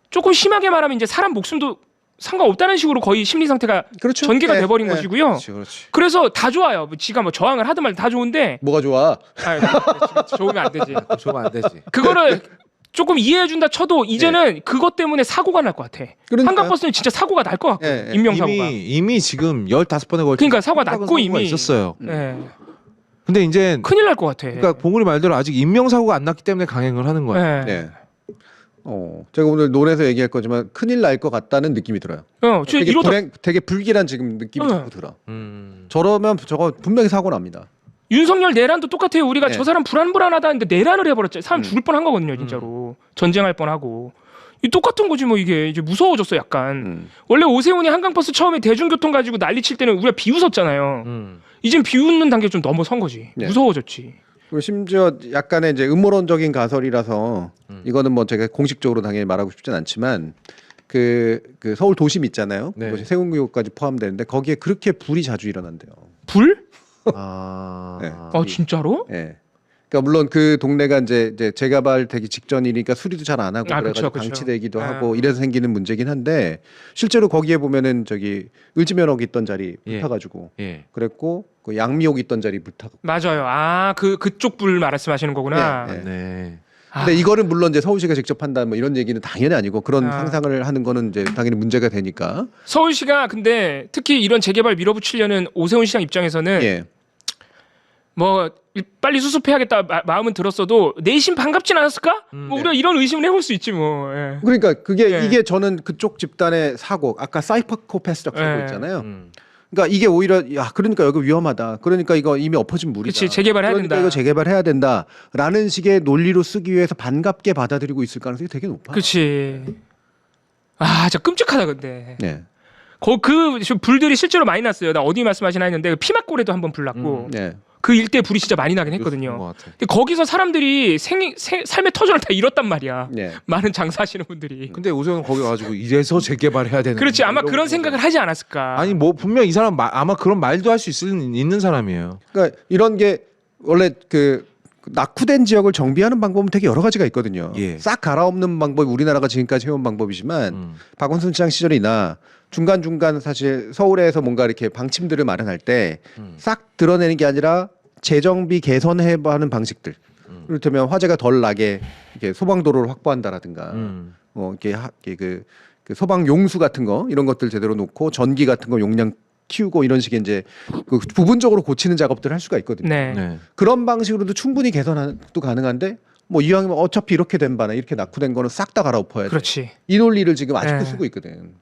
조금 심하게 말하면 이제 사람 목숨도 상관없다는 식으로 거의 심리 상태가 그렇죠. 전개가 네. 돼버린 네. 것이고요. 그렇지. 그래서 다 좋아요. 지가 뭐 저항을 하든 말든 다 좋은데 뭐가 좋아? 좋으면 안 되지. 좋으면 안 되지. 그거를 조금 이해해준다 쳐도 이제는 그것 때문에 사고가 날 것 같아. 그러니까요. 한강버스는 진짜 사고가 날 것 같고 예, 예. 인명사고가. 이미 지금 15번에 걸쳐 그러니까 사고가 났고 이미 있었어요. 예. 근데 이제 큰일 날 것 같아. 그러니까 봉우리 말대로 아직 인명사고가 안 났기 때문에 강행을 하는 거야. 예. 네. 제가 오늘 논에서 얘기할 거지만 큰일 날 것 같다는 느낌이 들어요. 되게 이러다 되게 불길한 지금 느낌이 자꾸 들어. 음. 저러면 저거 분명히 사고 납니다. 윤석열 내란도 똑같아요. 우리가 네. 저 사람 불안하다는데 내란을 해버렸죠. 사람 죽을 뻔한 거거든요, 진짜로. 전쟁할 뻔하고. 이 똑같은 거지 뭐 이게 이제 무서워졌어 약간. 원래 오세훈이 한강버스 처음에 대중교통 가지고 난리칠 때는 우리가 비웃었잖아요. 이젠 비웃는 단계 좀 넘어선 거지. 네. 무서워졌지. 그리고 심지어 약간의 이제 음모론적인 가설이라서 이거는 뭐 제가 공식적으로 당연히 말하고 싶진 않지만 그 서울 도심 있잖아요. 네. 그것이 세운교까지 포함되는데 거기에 그렇게 불이 자주 일어난대요. 불? 아. 네. 진짜로? 예. 그러니까 물론 그 동네가 이제 재개발되기 직전이니까 수리도 잘 안 하고 그래가지고 그쵸. 방치되기도 하고 이래서 생기는 문제긴 한데 실제로 거기에 보면은 저기 을지면옥 있던 자리 예. 불타가지고 예. 그랬고 그 양미옥 있던 자리 불타. 맞아요. 그쪽 불 말씀하시는 거구나. 네, 네. 네. 근데 이거는 물론 이제 서울시가 직접 한다 뭐 이런 얘기는 당연히 아니고 그런 아. 상상을 하는 거는 이제 당연히 문제가 되니까. 서울시가 근데 특히 이런 재개발 밀어붙이려는 오세훈 시장 입장에서는 예. 뭐 빨리 수습해야겠다 마음은 들었어도 내심 반갑진 않았을까? 뭐 우리가 이런 의심을 해볼 수 있지 뭐. 예. 그러니까 그게 예. 이게 저는 그쪽 집단의 사고 아까 사이코패스적 사고 예. 있잖아요. 그러니까 이게 오히려 그러니까 여기 위험하다. 그러니까 이거 이미 엎어진 물이다. 그치, 재개발해야 그러니까 된다. 이거 재개발해야 된다라는 식의 논리로 쓰기 위해서 반갑게 받아들이고 있을 가능성이 되게 높아. 그렇지. 진짜 끔찍하다 근데. 네. 그 불들이 실제로 많이 났어요. 나 어디 말씀하시나 했는데 피막골에도 한번 불 났고 네. 그 일대 불이 진짜 많이 나긴 그런 했거든요. 것 같아. 근데 거기서 사람들이 삶의 터전을 다 잃었단 말이야. 네. 많은 장사하시는 분들이. 근데 오세훈은 거기 가지고 이래서 재개발해야 되는. 그렇지. 아마 이런 그런 거죠. 생각을 하지 않았을까. 아니 뭐 분명 이 사람 아마 그런 말도 할 수 있는 사람이에요. 그러니까 이런 게 원래 그 낙후된 지역을 정비하는 방법은 되게 여러 가지가 있거든요. 예. 싹 갈아엎는 방법이 우리나라가 지금까지 해온 방법이지만 박원순 시장 시절이나 중간중간 사실 서울에서 뭔가 이렇게 방침들을 마련할 때 싹 드러내는 게 아니라 재정비 개선해하는 방식들. 이를테면 화재가 덜 나게 이렇게 소방도로를 확보한다라든가 이렇게 그 소방 용수 같은 거 이런 것들 제대로 놓고 전기 같은 거 용량 키우고 이런 식의 이제 그 부분적으로 고치는 작업들을 할 수가 있거든요. 네. 네. 그런 방식으로도 충분히 개선도 가능한데 뭐 이왕이면 어차피 이렇게 된 바나 이렇게 낙후된 거는 싹 다 갈아엎어야 돼. 그렇지. 이 논리를 지금 아직도 네. 쓰고 있거든.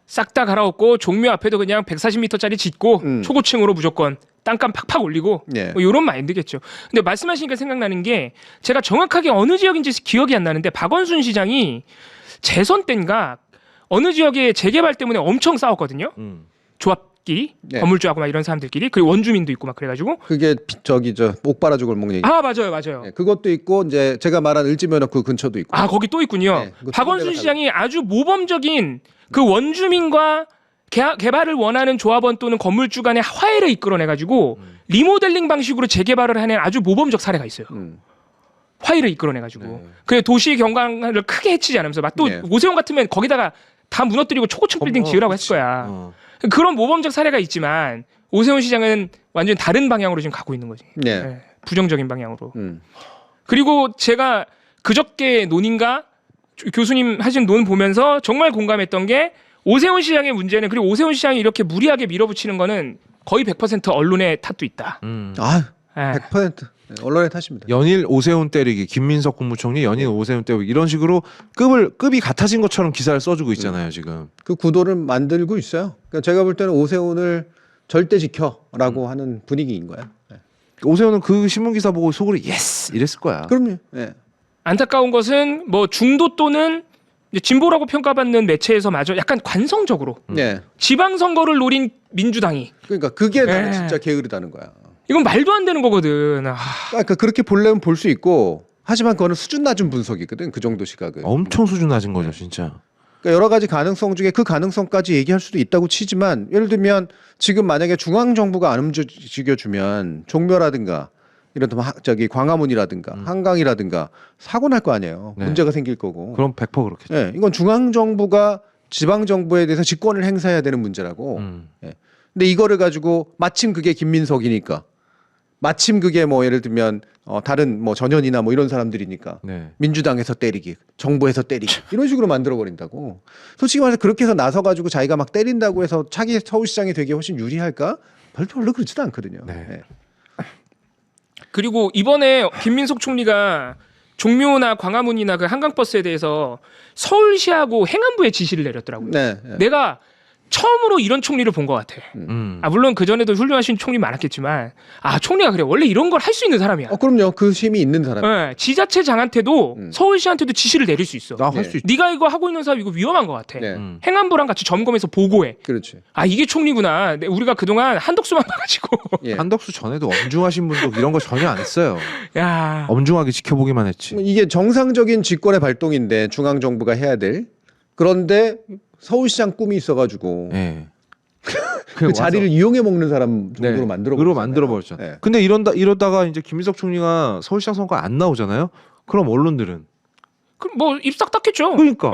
싹 다 갈아엎고 종묘 앞에도 그냥 140m짜리 짓고 음. 초고층으로 무조건 땅감 팍팍 올리고 예. 뭐 이런 마인드겠죠. 근데 말씀하시니까 생각나는 게 제가 정확하게 어느 지역인지 기억이 안 나는데 박원순 시장이 재선 때인가 어느 지역의 재개발 때문에 엄청 싸웠거든요. 조합끼리 네. 건물주하고 막 이런 사람들끼리 그리고 원주민도 있고 막 그래가지고 그게 저기 저 옥바라주 골목 얘기. 아 맞아요. 네, 그것도 있고 이제 제가 말한 을지면허 그 근처도 있고. 아 거기 또 있군요. 네, 그거 박원순 두 군데가 시장이 아주 모범적인 그 원주민과 개발을 원하는 조합원 또는 건물주 간의 화해를 이끌어내가지고 리모델링 방식으로 재개발을 하는 아주 모범적 사례가 있어요. 화해를 이끌어내가지고 네. 그 도시 경관을 크게 해치지 않으면서 막 또 네. 오세훈 같으면 거기다가 다 무너뜨리고 초고층 빌딩 지으라고 했을 거야. 그런 모범적 사례가 있지만 오세훈 시장은 완전 히 다른 방향으로 지금 가고 있는 거지. 네. 네, 부정적인 방향으로. 음. 그리고 제가 그저께 논인가 교수님 하신 논 보면서 정말 공감했던 게 오세훈 시장의 문제는 그리고 오세훈 시장이 이렇게 무리하게 밀어붙이는 거는 거의 100% 언론의 탓도 있다. 아, 예. 100% 언론의 탓입니다. 연일 오세훈 때리기, 김민석 국무총리 연일 오세훈 때리기 이런 식으로 급이 같아진 것처럼 기사를 써주고 있잖아요 지금. 그 구도를 만들고 있어요. 그러니까 제가 볼 때는 오세훈을 절대 지켜라고 하는 분위기인 거야. 네. 오세훈은 그 신문 기사 보고 속으로 예스 이랬을 거야. 그럼요. 네. 안타까운 것은 뭐 중도 또는 이제 진보라고 평가받는 매체에서마저 약간 관성적으로 네. 지방선거를 노린 민주당이 그러니까 그게 나는 네. 진짜 게으르다는 거야. 이건 말도 안 되는 거거든. 그러니까 그렇게 보려면 볼 수 있고 하지만 그거는 수준 낮은 분석이거든. 그 정도 시각은. 엄청 수준 낮은 거죠 진짜. 그러니까 여러 가지 가능성 중에 그 가능성까지 얘기할 수도 있다고 치지만 예를 들면 지금 만약에 중앙 정부가 안 움직여주면 종묘라든가 이런 저기 광화문이라든가 한강이라든가 사고 날 거 아니에요. 네. 문제가 생길 거고. 그럼 100% 그렇겠죠. 예, 이건 중앙 정부가 지방 정부에 대해서 직권을 행사해야 되는 문제라고. 예. 근데 이거를 가지고 마침 그게 김민석이니까 마침 그게 뭐 예를 들면 다른 뭐 전현이나 뭐 이런 사람들이니까 네. 민주당에서 때리기, 정부에서 때리기 이런 식으로 만들어 버린다고. 솔직히 말해서 그렇게 해서 나서 가지고 자기가 막 때린다고 해서 차기 서울시장이 되게 훨씬 유리할까? 별로 그렇지도 않거든요. 네. 예. 그리고 이번에 김민석 총리가 종묘나 광화문이나 그 한강버스에 대해서 서울시하고 행안부에 지시를 내렸더라고요. 네. 예. 내가 처음으로 이런 총리를 본 것 같아. 아 물론 그 전에도 훌륭하신 총리 많았겠지만 아 총리가 그래 원래 이런 걸 할 수 있는 사람이야. 그럼요. 그 힘이 있는 사람. 네, 지자체장한테도 서울시한테도 지시를 내릴 수 있어. 나 할 네. 수 있. 네가 이거 하고 있는 사람 이거 위험한 것 같아. 네. 행안부랑 같이 점검해서 보고해. 그렇지. 아 이게 총리구나. 우리가 그동안 한덕수만 봐가지고. 예. 한덕수 전에도 엄중하신 분도 이런 거 전혀 안 했어요. 야. 엄중하게 지켜보기만 했지. 이게 정상적인 직권의 발동인데 중앙 정부가 해야 될. 그런데 서울시장 꿈이 있어가지고 네. 그 자리를 이용해 먹는 사람 정도로 만들어 으로 만들어 버렸잖아요. 네. 근데 이러다가 이제 김민석 총리가 서울시장 선거 안 나오잖아요. 그럼 언론들은 그럼 뭐 입싹 닦겠죠. 그러니까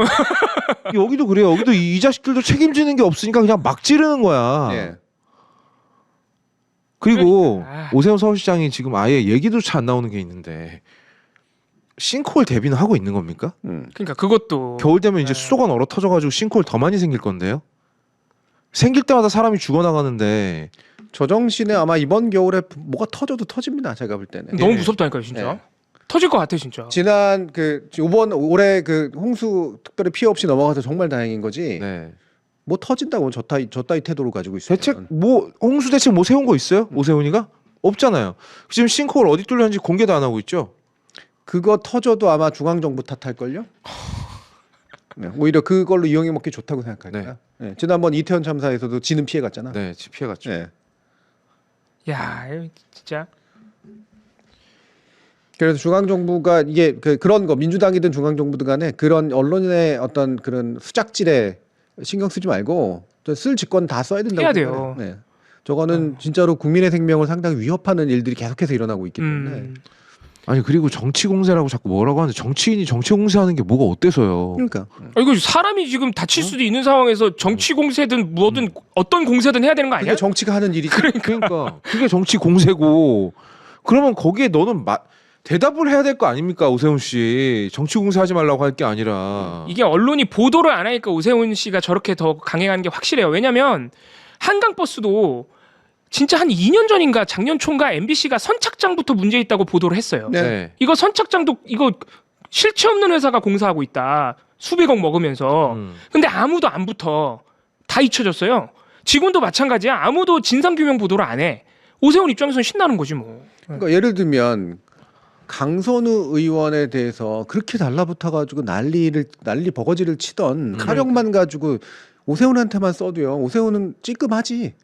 여기도 그래요. 여기도 이 자식들도 책임지는 게 없으니까 그냥 막 지르는 거야. 예. 그리고 아. 오세훈 서울시장이 지금 아예 얘기조차 안 나오는 게 있는데 싱크홀 대비는 하고 있는 겁니까? 그러니까 그것도 겨울 되면 이제 네. 수도관 얼어 터져가지고 싱크홀 더 많이 생길 건데요. 생길 때마다 사람이 죽어나가는데 조정신에 아마 이번 겨울에 뭐가 터져도 터집니다. 제가 볼 때는. 너무 네. 무섭다니까요, 진짜. 네. 터질 것 같아, 진짜. 지난 그 이번 올해 그 홍수 특별히 피해 없이 넘어가서 정말 다행인 거지. 네. 뭐 터진다고 저따위 태도를 가지고 있어요. 대책 뭐 홍수 대책 뭐 세운 거 있어요? 오세훈이가 없잖아요. 지금 싱크홀 어디 뚫렸는지 공개도 안 하고 있죠. 그거 터져도 아마 중앙 정부 탓할 걸요. 네, 오히려 그걸로 이용해 먹기 좋다고 생각하니까. 네, 지난번 이태원 참사에서도 지는 피해 갔잖아. 네, 피해갔죠. 네. 야, 이거 진짜. 그래서 중앙 정부가 이게 그런 거 민주당이든 중앙 정부든 간에 그런 언론의 어떤 그런 수작질에 신경 쓰지 말고 쓸 직권 다 써야 된다고 해야 생각해요. 돼요. 네. 저거는 진짜로 국민의 생명을 상당히 위협하는 일들이 계속해서 일어나고 있기 때문에. 아니 그리고 정치 공세라고 자꾸 뭐라고 하는데 정치인이 정치 공세하는 게 뭐가 어때서요? 그러니까 이거 사람이 지금 다칠 수도 있는 상황에서 정치 공세든 뭐든 어떤 공세든 해야 되는 거 아니야? 그게 정치가 하는 일이지. 그러니까 그게 정치 공세고 그러면 거기에 너는 대답을 해야 될 거 아닙니까 오세훈 씨 정치 공세하지 말라고 할 게 아니라 이게 언론이 보도를 안 하니까 오세훈 씨가 저렇게 더 강행하는 게 확실해요. 왜냐면 한강버스도 진짜 한 2년 전인가 작년 초인가 MBC가 선착장부터 문제 있다고 보도를 했어요. 네. 네. 이거 선착장도 이거 실체 없는 회사가 공사하고 있다. 수백억 먹으면서. 근데 아무도 안 붙어. 다 잊혀졌어요. 지금도 마찬가지야. 아무도 진상규명 보도를 안 해. 오세훈 입장에서는 신나는 거지 뭐. 그러니까 예를 들면 강선우 의원에 대해서 그렇게 달라붙어가지고 난리 버거지를 치던 카령만 가지고 오세훈한테만 써도요. 오세훈은 찌끔하지.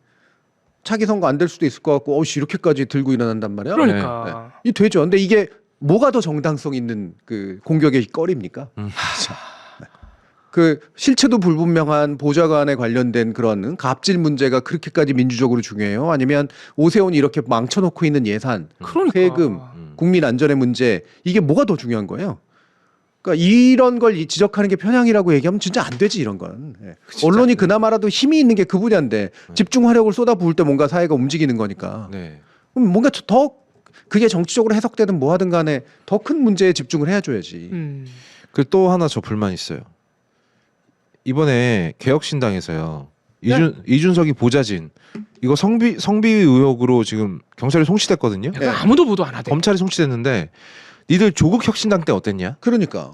차기 선거 안 될 수도 있을 것 같고, 어씨 이렇게까지 들고 일어난단 말이야. 그러니까. 이 되죠. 근데 이게 뭐가 더 정당성 있는 그 공격의 거리입니까? 자, 그 실체도 불분명한 보좌관에 관련된 그런 갑질 문제가 그렇게까지 민주적으로 중요해요? 아니면 오세훈이 이렇게 망쳐놓고 있는 예산, 그러니까. 세금, 국민 안전의 문제 이게 뭐가 더 중요한 거예요? 그러니까 이런 걸 지적하는 게 편향이라고 얘기하면 진짜 안 되지 이런 건. 예. 언론이 그나마라도 힘이 있는 게 그 분야인데 집중 화력을 쏟아부을 때 뭔가 사회가 움직이는 거니까. 네. 그럼 뭔가 더 그게 정치적으로 해석되든 뭐하든 간에 더 큰 문제에 집중을 해줘야지. 그 또 하나 저 불만 있어요. 이번에 개혁신당에서요. 이준석이 보좌진 이거 성비 의혹으로 지금 경찰에 송치됐거든요. 네. 아무도 보도 안 하대. 검찰이 송치됐는데 니들 조국 혁신당 때 어땠냐? 그러니까.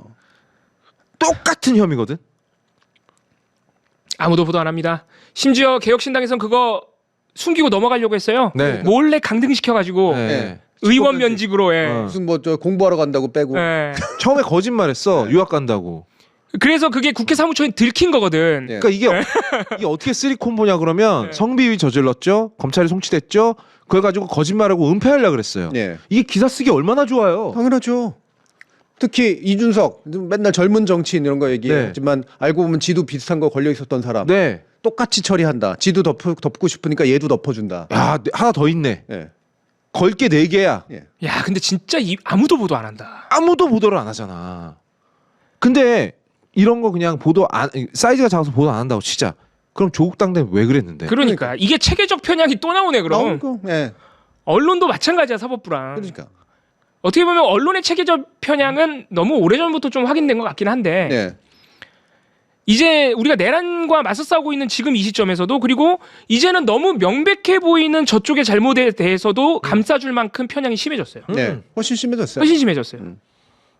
똑같은 혐의거든. 아무도 보도 안 합니다. 심지어 개혁신당에선 그거 숨기고 넘어가려고 했어요. 네. 몰래 강등시켜가지고 네. 의원 면직으로. 예. 무슨 뭐 저 공부하러 간다고 빼고. 예. 처음에 거짓말했어. 네. 유학 간다고. 그래서 그게 국회 사무처에 들킨 거거든. 예. 그러니까 이게 어떻게 쓰리 콤보냐 그러면 네. 성비위 저질렀죠. 검찰이 송치됐죠. 그걸 가지고 거짓말하고 은폐하려고 그랬어요. 예. 이게 기사 쓰기 얼마나 좋아요. 당연하죠. 특히 이준석 맨날 젊은 정치인 이런 거 얘기하지만 알고 보면 지도 비슷한 거 걸려 있었던 사람. 네. 똑같이 처리한다. 지도 덮고 싶으니까 얘도 덮어준다. 야 하나 더 있네. 예. 걸게 4개야. 예. 야, 근데 진짜 아무도 보도 안 한다. 아무도 보도를 안 하잖아. 근데 이런 거 그냥 사이즈가 작아서 보도 안 한다고 치자. 그럼 조국 당대는 왜 그랬는데? 그러니까 이게 체계적 편향이 또 나오네 그럼. 나오고, 예. 언론도 마찬가지야 사법부랑. 그러니까. 어떻게 보면 언론의 체계적 편향은 너무 오래전부터 좀 확인된 것 같긴 한데 예. 이제 우리가 내란과 맞서 싸우고 있는 지금 이 시점에서도 그리고 이제는 너무 명백해 보이는 저쪽의 잘못에 대해서도 감싸줄 만큼 편향이 심해졌어요. 예. 훨씬 심해졌어요. 훨씬 심해졌어요.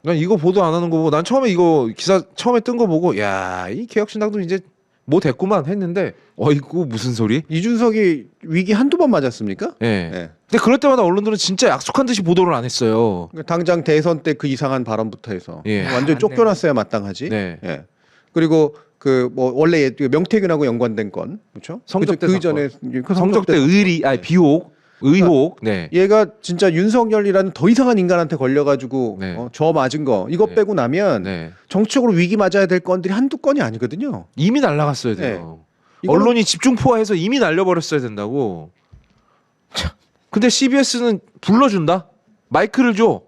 난 이거 보도 안 하는 거 보고 난 처음에 이거 기사 처음에 뜬 거 보고 야 이 개혁신당도 이제 뭐 됐구만 했는데 어이구 무슨 소리? 이준석이 위기 한두 번 맞았습니까? 예. 예. 근데 그럴 때마다 언론들은 진짜 약속한 듯이 보도를 안 했어요. 그러니까 당장 대선 때 그 이상한 발언부터 해서 예. 완전 히 쫓겨났어야 마땅하지. 네. 예. 그리고 그 뭐 원래 명태균하고 연관된 건 그렇죠? 성적대 그 전에 성적대 의혹. 네. 얘가 진짜 윤석열이라는 더 이상한 인간한테 걸려가지고 네. 저 맞은 거 이거 네. 빼고 나면 네. 정치적으로 위기 맞아야 될 건들이 한두 건이 아니거든요. 이미 날라갔어야 돼요. 이거는- 언론이 집중포화해서 이미 날려버렸어야 된다고. 근데 CBS는 불러준다. 마이크를 줘.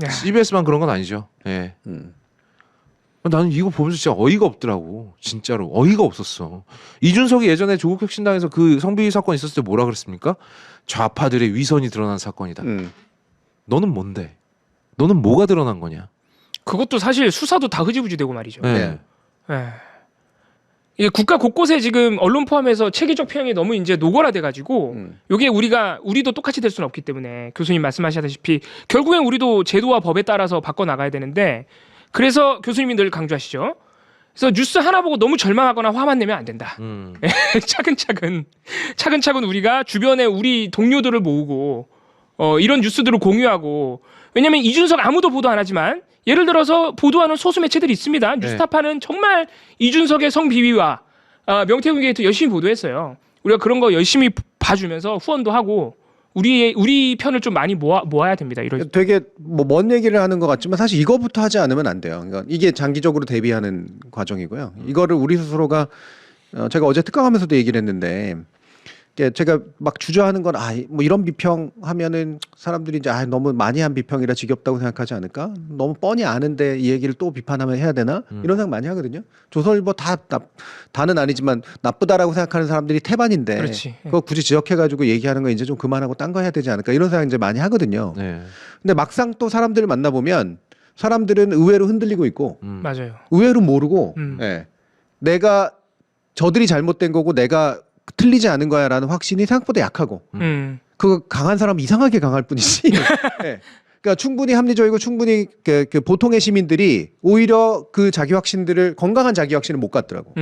야, CBS만 그런 건 아니죠. 예. 나는 이거 보면서 진짜 어이가 없더라고. 진짜로 어이가 없었어. 이준석이 예전에 조국혁신당에서 그 성비위 사건 있었을 때 뭐라 그랬습니까? 좌파들의 위선이 드러난 사건이다. 너는 뭔데? 너는 뭐가 드러난 거냐? 그것도 사실 수사도 다 흐지부지 되고 말이죠. 네. 예. 이게 국가 곳곳에 지금 언론 포함해서 체계적 편향이 너무 이제 노골화돼 가지고 요게 우리도 똑같이 될 수는 없기 때문에 교수님 말씀하셨다시피 결국엔 우리도 제도와 법에 따라서 바꿔 나가야 되는데 그래서 교수님이 늘 강조하시죠. 그래서 뉴스 하나 보고 너무 절망하거나 화만 내면 안 된다. 차근차근 우리가 주변에 우리 동료들을 모으고 이런 뉴스들을 공유하고 왜냐하면 이준석 아무도 보도 안 하지만 예를 들어서 보도하는 소수 매체들이 있습니다. 뉴스타파는 정말 이준석의 성비위와 명태균 게이트 열심히 보도했어요. 우리가 그런 거 열심히 봐주면서 후원도 하고 우리 편을 좀 많이 모아야 됩니다. 이런 되게 뭐 먼 얘기를 하는 것 같지만 사실 이거부터 하지 않으면 안 돼요. 그러니까 이게 장기적으로 대비하는 과정이고요. 이거를 우리 스스로가 제가 어제 특강하면서도 얘기를 했는데 제가 막 주저하는 건 뭐 이런 비평하면은 사람들이 이제 너무 많이 한 비평이라 지겹다고 생각하지 않을까? 너무 뻔히 아는데 이 얘기를 또 비판하면 해야 되나? 이런 생각 많이 하거든요. 조선일보 다는 아니지만 나쁘다라고 생각하는 사람들이 태반인데 그렇지. 그거 굳이 지적해가지고 얘기하는 거 이제 좀 그만하고 딴 거 해야 되지 않을까? 이런 생각 이제 많이 하거든요. 네. 근데 막상 또 사람들을 만나보면 사람들은 의외로 흔들리고 있고 맞아요. 의외로 모르고 음. 내가 저들이 잘못된 거고 내가 틀리지 않은 거야라는 확신이 생각보다 약하고 그 강한 사람은 이상하게 강할 뿐이지. 네. 그러니까 충분히 합리적이고 충분히 그 보통의 시민들이 오히려 그 자기 확신들을 건강한 자기 확신을 못 갖더라고.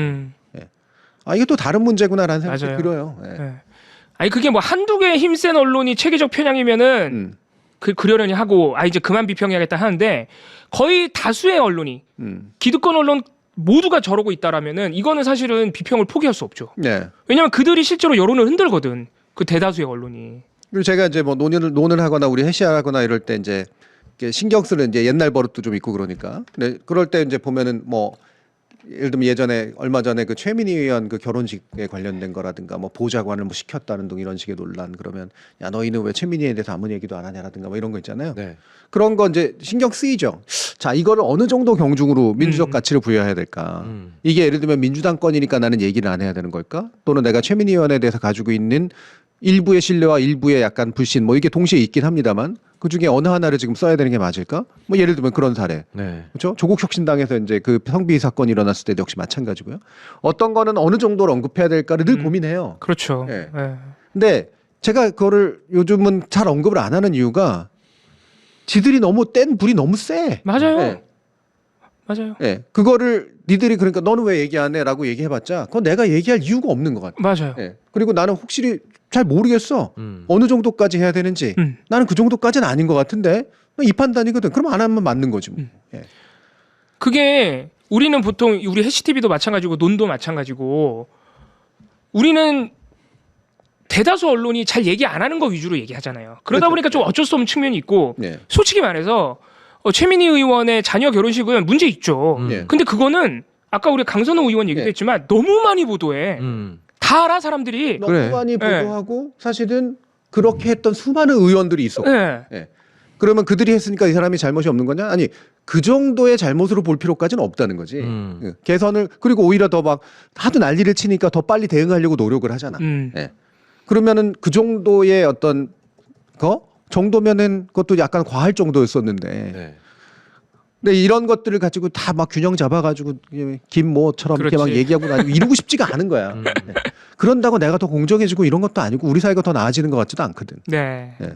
이게 또 다른 문제구나라는 생각이 맞아요. 들어요. 네. 네. 아니 그게 뭐 한두 개의 힘센 언론이 체계적 편향이면은 그러려니 하고 이제 그만 비평해야겠다 하는데 거의 다수의 언론이 기득권 언론 모두가 저러고 있다라면은 이거는 사실은 비평을 포기할 수 없죠. 네. 왜냐면 그들이 실제로 여론을 흔들거든. 그 대다수의 언론이. 그리고 제가 이제 뭐 논을 하거나 우리 해시하거나 이럴 때 이제 신경 쓰는 이제 옛날 버릇도 좀 있고 그러니까. 근데 그럴 때 이제 보면은 뭐 예를 들면 예전에 얼마 전에 그 최민희 의원 그 결혼식에 관련된 거라든가 뭐 보좌관을 뭐 시켰다는 등 이런 식의 논란 그러면 야 너희는 왜 최민희에 대해서 아무 얘기도 안 하냐라든가 뭐 이런 거 있잖아요. 네. 그런 거 이제 신경 쓰이죠. 자 이거를 어느 정도 경중으로 민주적 가치를 부여해야 될까? 이게 예를 들면 민주당 건이니까 나는 얘기를 안 해야 되는 걸까? 또는 내가 최민희 의원에 대해서 가지고 있는 일부의 신뢰와 일부의 약간 불신 뭐 이게 동시에 있긴 합니다만 그 중에 어느 하나를 지금 써야 되는 게 맞을까? 뭐 예를 들면 그런 사례. 네. 그렇죠? 조국 혁신당에서 이제 그 성비위 사건이 일어났을 때도 역시 마찬가지고요. 어떤 거는 어느 정도로 언급해야 될까를 늘 고민해요. 그렇죠. 예. 예. 근데 제가 그거를 요즘은 잘 언급을 안 하는 이유가 지들이 너무 뗀 불이 너무 세. 맞아요. 예. 맞아요. 예. 그거를 니들이 그러니까 너는 왜 얘기 안 해?라고 얘기해봤자 그건 내가 얘기할 이유가 없는 것 같아. 맞아요. 예. 그리고 나는 확실히 잘 모르겠어. 어느 정도까지 해야 되는지. 나는 그 정도까지는 아닌 것 같은데 이 판단이거든. 그럼 안 하면 맞는 거지. 뭐. 예. 그게 우리는 보통 우리 해시TV도 마찬가지고 논도 마찬가지고 우리는 대다수 언론이 잘 얘기 안 하는 거 위주로 얘기하잖아요. 그러다 그렇죠. 보니까 좀 어쩔 수 없는 측면이 있고 예. 솔직히 말해서 최민희 의원의 자녀 결혼식은 문제 있죠. 예. 근데 그거는 아까 우리 강선우 의원 얘기도 예. 했지만 너무 많이 보도해. 다 알아 사람들이. 너무 그래. 많이 보도하고 사실은 그렇게 했던 수많은 의원들이 있었고 예. 예. 그러면 그들이 했으니까 이 사람이 잘못이 없는 거냐? 아니 그 정도의 잘못으로 볼 필요까지는 없다는 거지. 예. 개선을 그리고 오히려 더 막 하도 난리를 치니까 더 빨리 대응하려고 노력을 하잖아. 예. 그러면은 그 정도의 어떤 거 정도면은 그것도 약간 과할 정도였었는데. 네. 근데 이런 것들을 가지고 다 막 균형 잡아가지고 김모처럼 이렇게 막 그렇지. 얘기하고 다니고 이러고 싶지가 않은 거야. 네. 그런다고 내가 더 공정해지고 이런 것도 아니고 우리 사회가 더 나아지는 것 같지도 않거든. 네. 네.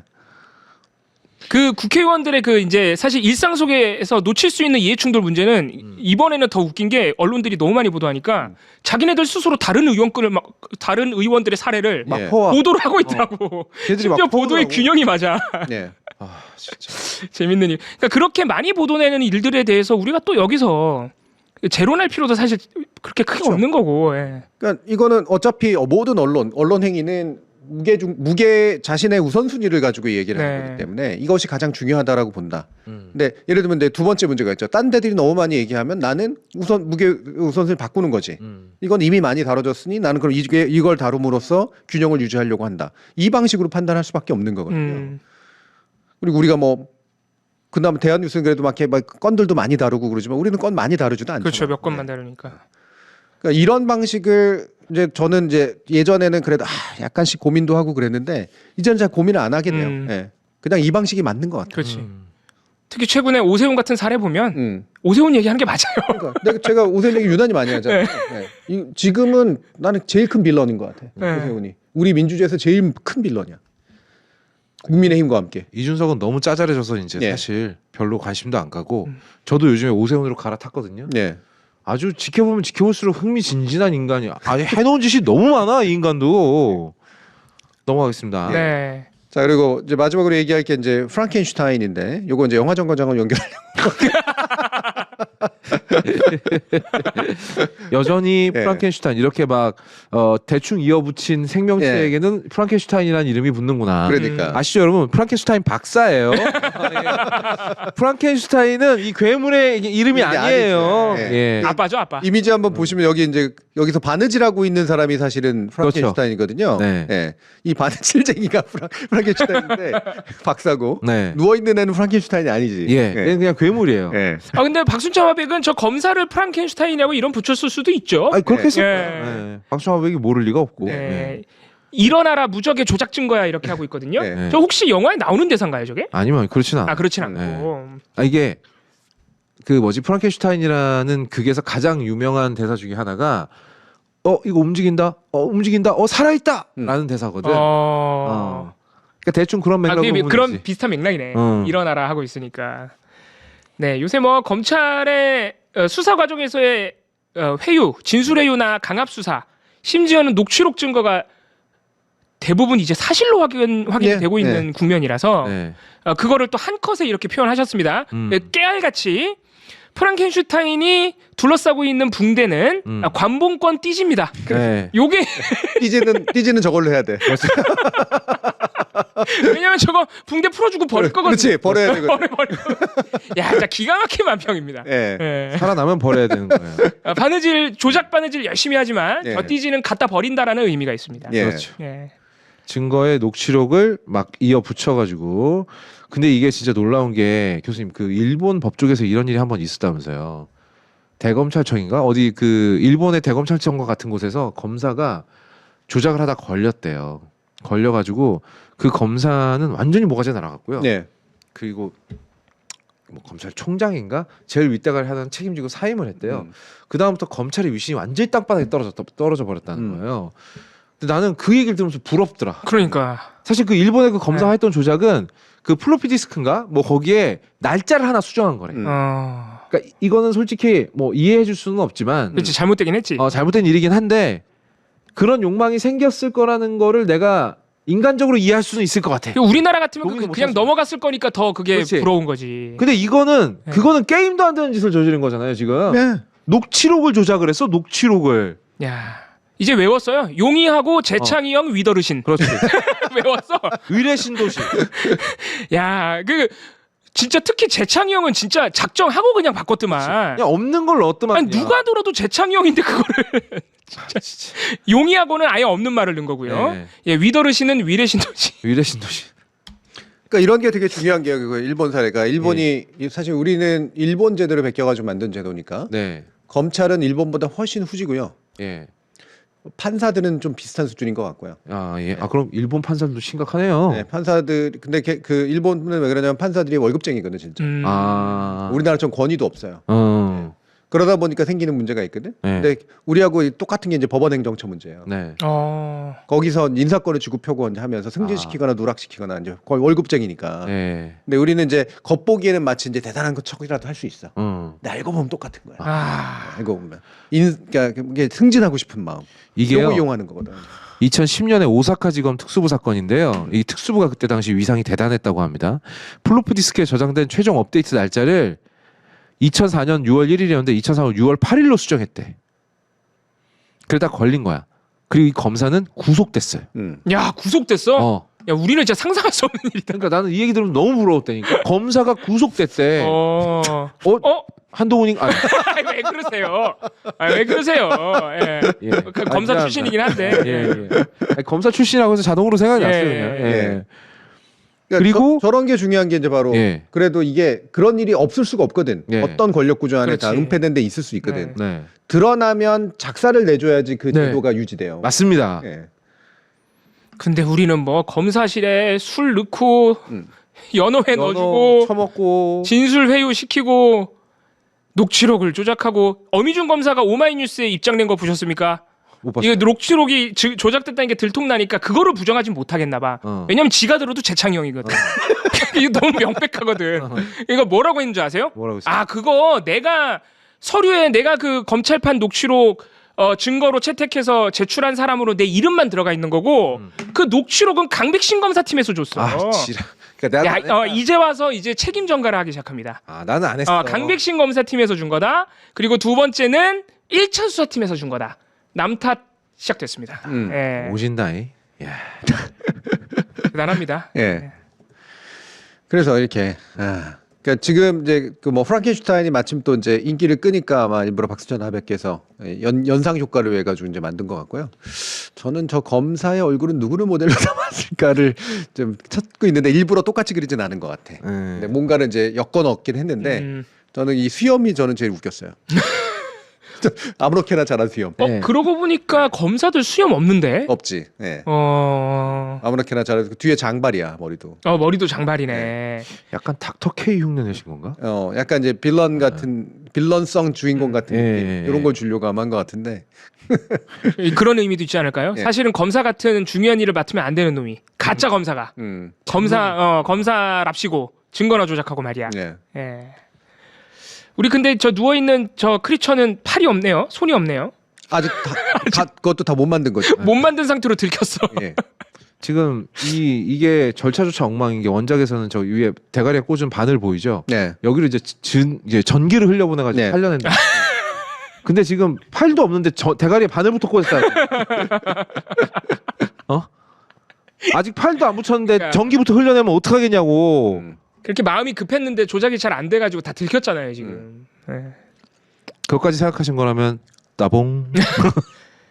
그 국회의원들의 그 이제 사실 일상 속에서 놓칠 수 있는 이해충돌 문제는 이번에는 더 웃긴 게 언론들이 너무 많이 보도하니까 자기네들 스스로 다른 의원들을 막 다른 의원들의 사례를 막 보도를 하고 있더라고. 걔들이 막 심지어 보도의 퍼더라고. 균형이 맞아. 네. 아 진짜. 재밌는 일. 그러니까 그렇게 많이 보도내는 일들에 대해서 우리가 또 여기서 재론할 필요도 사실 그렇게 크게 그렇죠. 없는 거고. 예. 그러니까 이거는 어차피 모든 언론 행위는 무게 자신의 우선순위를 가지고 얘기를 네. 하는 거기 때문에 이것이 가장 중요하다라고 본다. 근데 예를 들면 내 두 번째 문제가 있죠. 딴 데들이 너무 많이 얘기하면 나는 무게 우선순위를 바꾸는 거지. 이건 이미 많이 다뤄졌으니 나는 그럼 이걸 다룸으로써 균형을 유지하려고 한다. 이 방식으로 판단할 수밖에 없는 거거든요. 그리고 우리가 뭐 그다음 대한뉴스는 그래도 막 이렇게 막 건들도 많이 다루고 그러지만 우리는 건 많이 다루지도 않죠. 그렇죠. 몇 건만 다루니까. 그러니까 이런 방식을 이제 저는 이제 예전에는 그래도 약간씩 고민도 하고 그랬는데 이제는 잘 고민을 안 하게 돼요. 예. 그냥 이 방식이 맞는 것 같아요. 그렇지. 특히 최근에 오세훈 같은 사례 보면 오세훈 얘기하는 게 맞아요. 그러니까 제가 오세훈 얘기 유난히 많이 하잖아요. 예. 지금은 나는 제일 큰 빌런인 것 같아. 네. 오세훈이 우리 민주주의에서 제일 큰 빌런이야. 국민의힘과 함께. 이준석은 너무 짜잘해져서 이제 예. 사실 별로 관심도 안 가고 저도 요즘에 오세훈으로 갈아탔거든요. 네. 아주 지켜보면 지켜볼수록 흥미진진한 인간이야. 아니 해놓은 짓이 너무 많아 이 인간도. 넘어가겠습니다. 네. 자 그리고 이제 마지막으로 얘기할 게 이제 프랑켄슈타인인데 요거 이제 영화정거장을 연결하려고 여전히 예. 프랑켄슈타인 이렇게 막 대충 이어붙인 생명체에게는 프랑켄슈타인이라는 이름이 붙는구나. 그러니까. 아시죠 여러분? 프랑켄슈타인 박사예요. 예. 프랑켄슈타인은 이 괴물의 이름이 이게 아니에요. 아니죠. 예. 아빠죠 아빠. 이미지 한번 보시면 여기 이제 여기서 바느질하고 있는 사람이 사실은 프랑켄슈타인이거든요. 네. 예. 이 바느질쟁이가 프랑켄슈타인인데 박사고 네. 누워 있는 애는 프랑켄슈타인이 아니지. 예. 얘는 그냥 괴물이에요. 예. 아 근데 박순찬 화백은 저 검사를 프랑켄슈타인이라고 이름 붙였을 수도 있죠. 아니 그렇게 예. 했을 예. 거예요. 예. 박수화백이 모를 리가 없고. 네. 예. 일어나라 무적의 조작 증거야 이렇게 하고 있거든요. 네. 저 혹시 영화에 나오는 대사인가요 저게? 아니면 그렇진 않아. 아 그렇진 않고. 이게 그 뭐지 프랑켄슈타인이라는 극에서 가장 유명한 대사 중에 하나가 이거 움직인다. 움직인다. 살아있다라는 대사거든. 그러니까 대충 그런 맥락으로 보면 그런 되지. 비슷한 맥락이네. 어. 일어나라 하고 있으니까. 네, 요새 뭐 검찰의 수사 과정에서의 회유, 진술 회유나 강압 수사, 심지어는 녹취록 증거가 대부분 이제 사실로 확인되고 네, 있는 국면이라서 네. 그거를 또 한 컷에 이렇게 표현하셨습니다. 음. 깨알같이 프랑켄슈타인이 둘러싸고 있는 붕대는 관봉권 띠지입니다. 네. 요게 띠지는 저걸로 해야 돼. 왜냐면 저거 붕대 풀어주고 버릴 거거든요. 그렇지, 버려야 되거든. 버려. 야, 진짜 기가 막힌 만평입니다. 예. 예. 살아나면 버려야 되는 거예요. 바느질 조작 바느질 열심히 하지만 예. 띠지는 갖다 버린다라는 의미가 있습니다. 예. 그렇죠. 예. 증거에 녹취록을 막 이어 붙여가지고 근데 이게 진짜 놀라운 게 교수님 그 일본 법 쪽에서 이런 일이 한번 있었다면서요. 대검찰청인가 어디 그 일본의 대검찰청과 같은 곳에서 검사가 조작을 하다 걸렸대요. 걸려가지고 그 검사는 완전히 모가지 날아갔고요. 네. 그리고 뭐 검찰총장인가 제일 윗대가리 하나 책임지고 사임을 했대요. 그 다음부터 검찰의 위신이 완전히 땅바닥에 떨어져 버렸다는 거예요. 근데 나는 그 얘기를 들으면서 부럽더라. 그러니까 사실 그 일본의 그 검사가 네. 했던 조작은 그 플로피 디스크인가 뭐 거기에 날짜를 하나 수정한 거래. 그러니까 이거는 솔직히 뭐 이해해줄 수는 없지만 그렇지 잘못되긴 했지. 잘못된 일이긴 한데 그런 욕망이 생겼을 거라는 거를 내가 인간적으로 이해할 수는 있을 것 같아. 우리나라 같으면 독일은 그냥 못하죠. 넘어갔을 거니까 더 그게 그렇지. 부러운 거지. 근데 이거는 네. 그거는 게임도 안 되는 짓을 저지른 거잖아요 지금. 네. 녹취록을 조작을 했어 녹취록을. 야 이제 외웠어요. 용이하고 재창이형 위더르신 그렇지. 외웠어. 의뢰 신도시. 야 그 진짜 특히 재창이 형은 진짜 작정하고 그냥 바꿨더만. 그냥 없는 걸 넣었더만. 아니 누가 들어도 재창이 형인데 그거를 진짜. 용이하고는 아예 없는 말을 넣은 거고요. 네. 예 위더르신은 위레신도시. 의뢰 신도시. 그러니까 이런 게 되게 중요한 게 그 일본 사례가 일본이 사실 우리는 일본 제도를 베껴가지고 만든 제도니까 네. 검찰은 일본보다 훨씬 후지고요. 예. 판사들은 좀 비슷한 수준인 것 같고요. 아 예. 아 그럼 일본 판사들도 심각하네요. 네, 판사들 근데 그 일본은 왜 그러냐면 판사들이 월급쟁이거든 진짜. 아. 우리나라처럼 권위도 없어요. 그러다 보니까 생기는 문제가 있거든. 네. 근데 우리하고 똑같은 게 이제 법원행정처 문제예요. 네. 거기서 인사권을 주고 펴고 하면서 승진시키거나 누락시키거나 이제 거의 월급쟁이니까. 네. 근데 우리는 이제 겉보기에는 마치 이제 대단한 척이라도 할 수 있어. 음. 근데 알고 보면 똑같은 거야. 아. 알고 보면 그러니까 이게 승진하고 싶은 마음. 이게요. 요거 이용하는 거거든. 2010년에 오사카지검 특수부 사건인데요. 이 특수부가 그때 당시 위상이 대단했다고 합니다. 플로프 디스크에 저장된 최종 업데이트 날짜를 2004년 6월 1일이었는데 2004년 6월 8일로 수정했대. 그러다 걸린 거야. 그리고 이 검사는 구속됐어요. 야 구속됐어? 야 우리는 진짜 상상할 수 없는 일이다. 그러니까 나는 이 얘기 들으면 너무 부러웠다니까. 검사가 구속됐대. 한동훈이 아니. 왜 그러세요? 왜 그러세요? 예. 예. 그 검사 출신이긴 한데. 예. 아니, 검사 출신이라고 해서 자동으로 생각이 예. 났어요. 그냥. 예. 그러니까 그리고 저런 게 중요한 게 이제 바로 예. 그래도 이게 그런 일이 없을 수가 없거든. 예. 어떤 권력 구조 안에 다 그렇지. 은폐된 데 있을 수 있거든. 네. 드러나면 작사를 내줘야지 그 네. 제도가 유지돼요. 맞습니다. 예. 근데 우리는 뭐 검사실에 술 넣고 연어회 연어 넣어주고 처먹고 진술 회유 시키고 녹취록을 조작하고 어미준 검사가 오마이뉴스에 입장낸 거 보셨습니까? 못 봤어요. 이거 녹취록이 조작됐다는 게 들통나니까 그거를 부정하진 못하겠나 봐. 왜냐면 지가 들어도 재창이 형이거든. 이거 너무 명백하거든. 이거 뭐라고 했는 줄 아세요? 뭐라고 했어요? 아 그거 내가 서류에 내가 그 검찰판 녹취록 증거로 채택해서 제출한 사람으로 내 이름만 들어가 있는 거고 그 녹취록은 강백신 검사팀에서 줬어. 아, 지랄. 그러니까 내가 안 했다. 이제 와서 이제 책임 전가를 하기 시작합니다. 아, 나는 안 했어. 강백신 검사팀에서 준 거다. 그리고 두 번째는 1차 수사팀에서 준 거다. 남탓 시작됐습니다. 예. 오진다이. 야. 대단합니다. 예. 그래서 이렇게 그러니까 지금 이제 그 뭐 프랑켄슈타인이 마침 또 이제 인기를 끄니까 아마 일부러 박수천 하백께서 연상 효과를 위해 가지고 이제 만든 것 같고요. 저는 저 검사의 얼굴은 누구를 모델로 삼았을까를 좀 찾고 있는데 일부러 똑같이 그리진 않은 것 같아. 근데 뭔가를 이제 엮어 넣긴 했는데 저는 이 수염이 저는 제일 웃겼어요. 아무렇게나 잘한 수염. 네. 그러고 보니까 검사들 수염 없는데. 없지. 예. 아무렇게나 잘한 뒤에 장발이야 머리도. 머리도 장발이네. 약간 닥터 K 흉내 내신 건가? 약간 이제 빌런 같은 빌런성 주인공 같은 느낌 이런 걸 주려고 아마 한 것 같은데. 그런 의미도 있지 않을까요? 예. 사실은 검사 같은 중요한 일을 맡으면 안 되는 놈이 가짜 검사가 검사랍시고 증거나 조작하고 말이야. 예. 예. 우리 근데 저 누워 있는 저 크리처는 팔이 없네요. 손이 없네요. 아직 다 그것도 다 못 만든 거죠. 못 만든 상태로 들켰어. 예. 지금 이게 절차조차 엉망인 게 원작에서는 저 위에 대가리에 꽂은 바늘 보이죠? 네. 여기로 이제 전기를 흘려보내가지고 네. 살려낸다. 근데 지금 팔도 없는데 대가리에 바늘부터 꽂았다. 아직 팔도 안 붙였는데 그러니까. 전기부터 흘려내면 어떡하겠냐고. 그렇게 마음이 급했는데 조작이 잘 안 돼가지고 다 들켰잖아요 지금. 예. 그것까지 생각하신 거라면 나봉.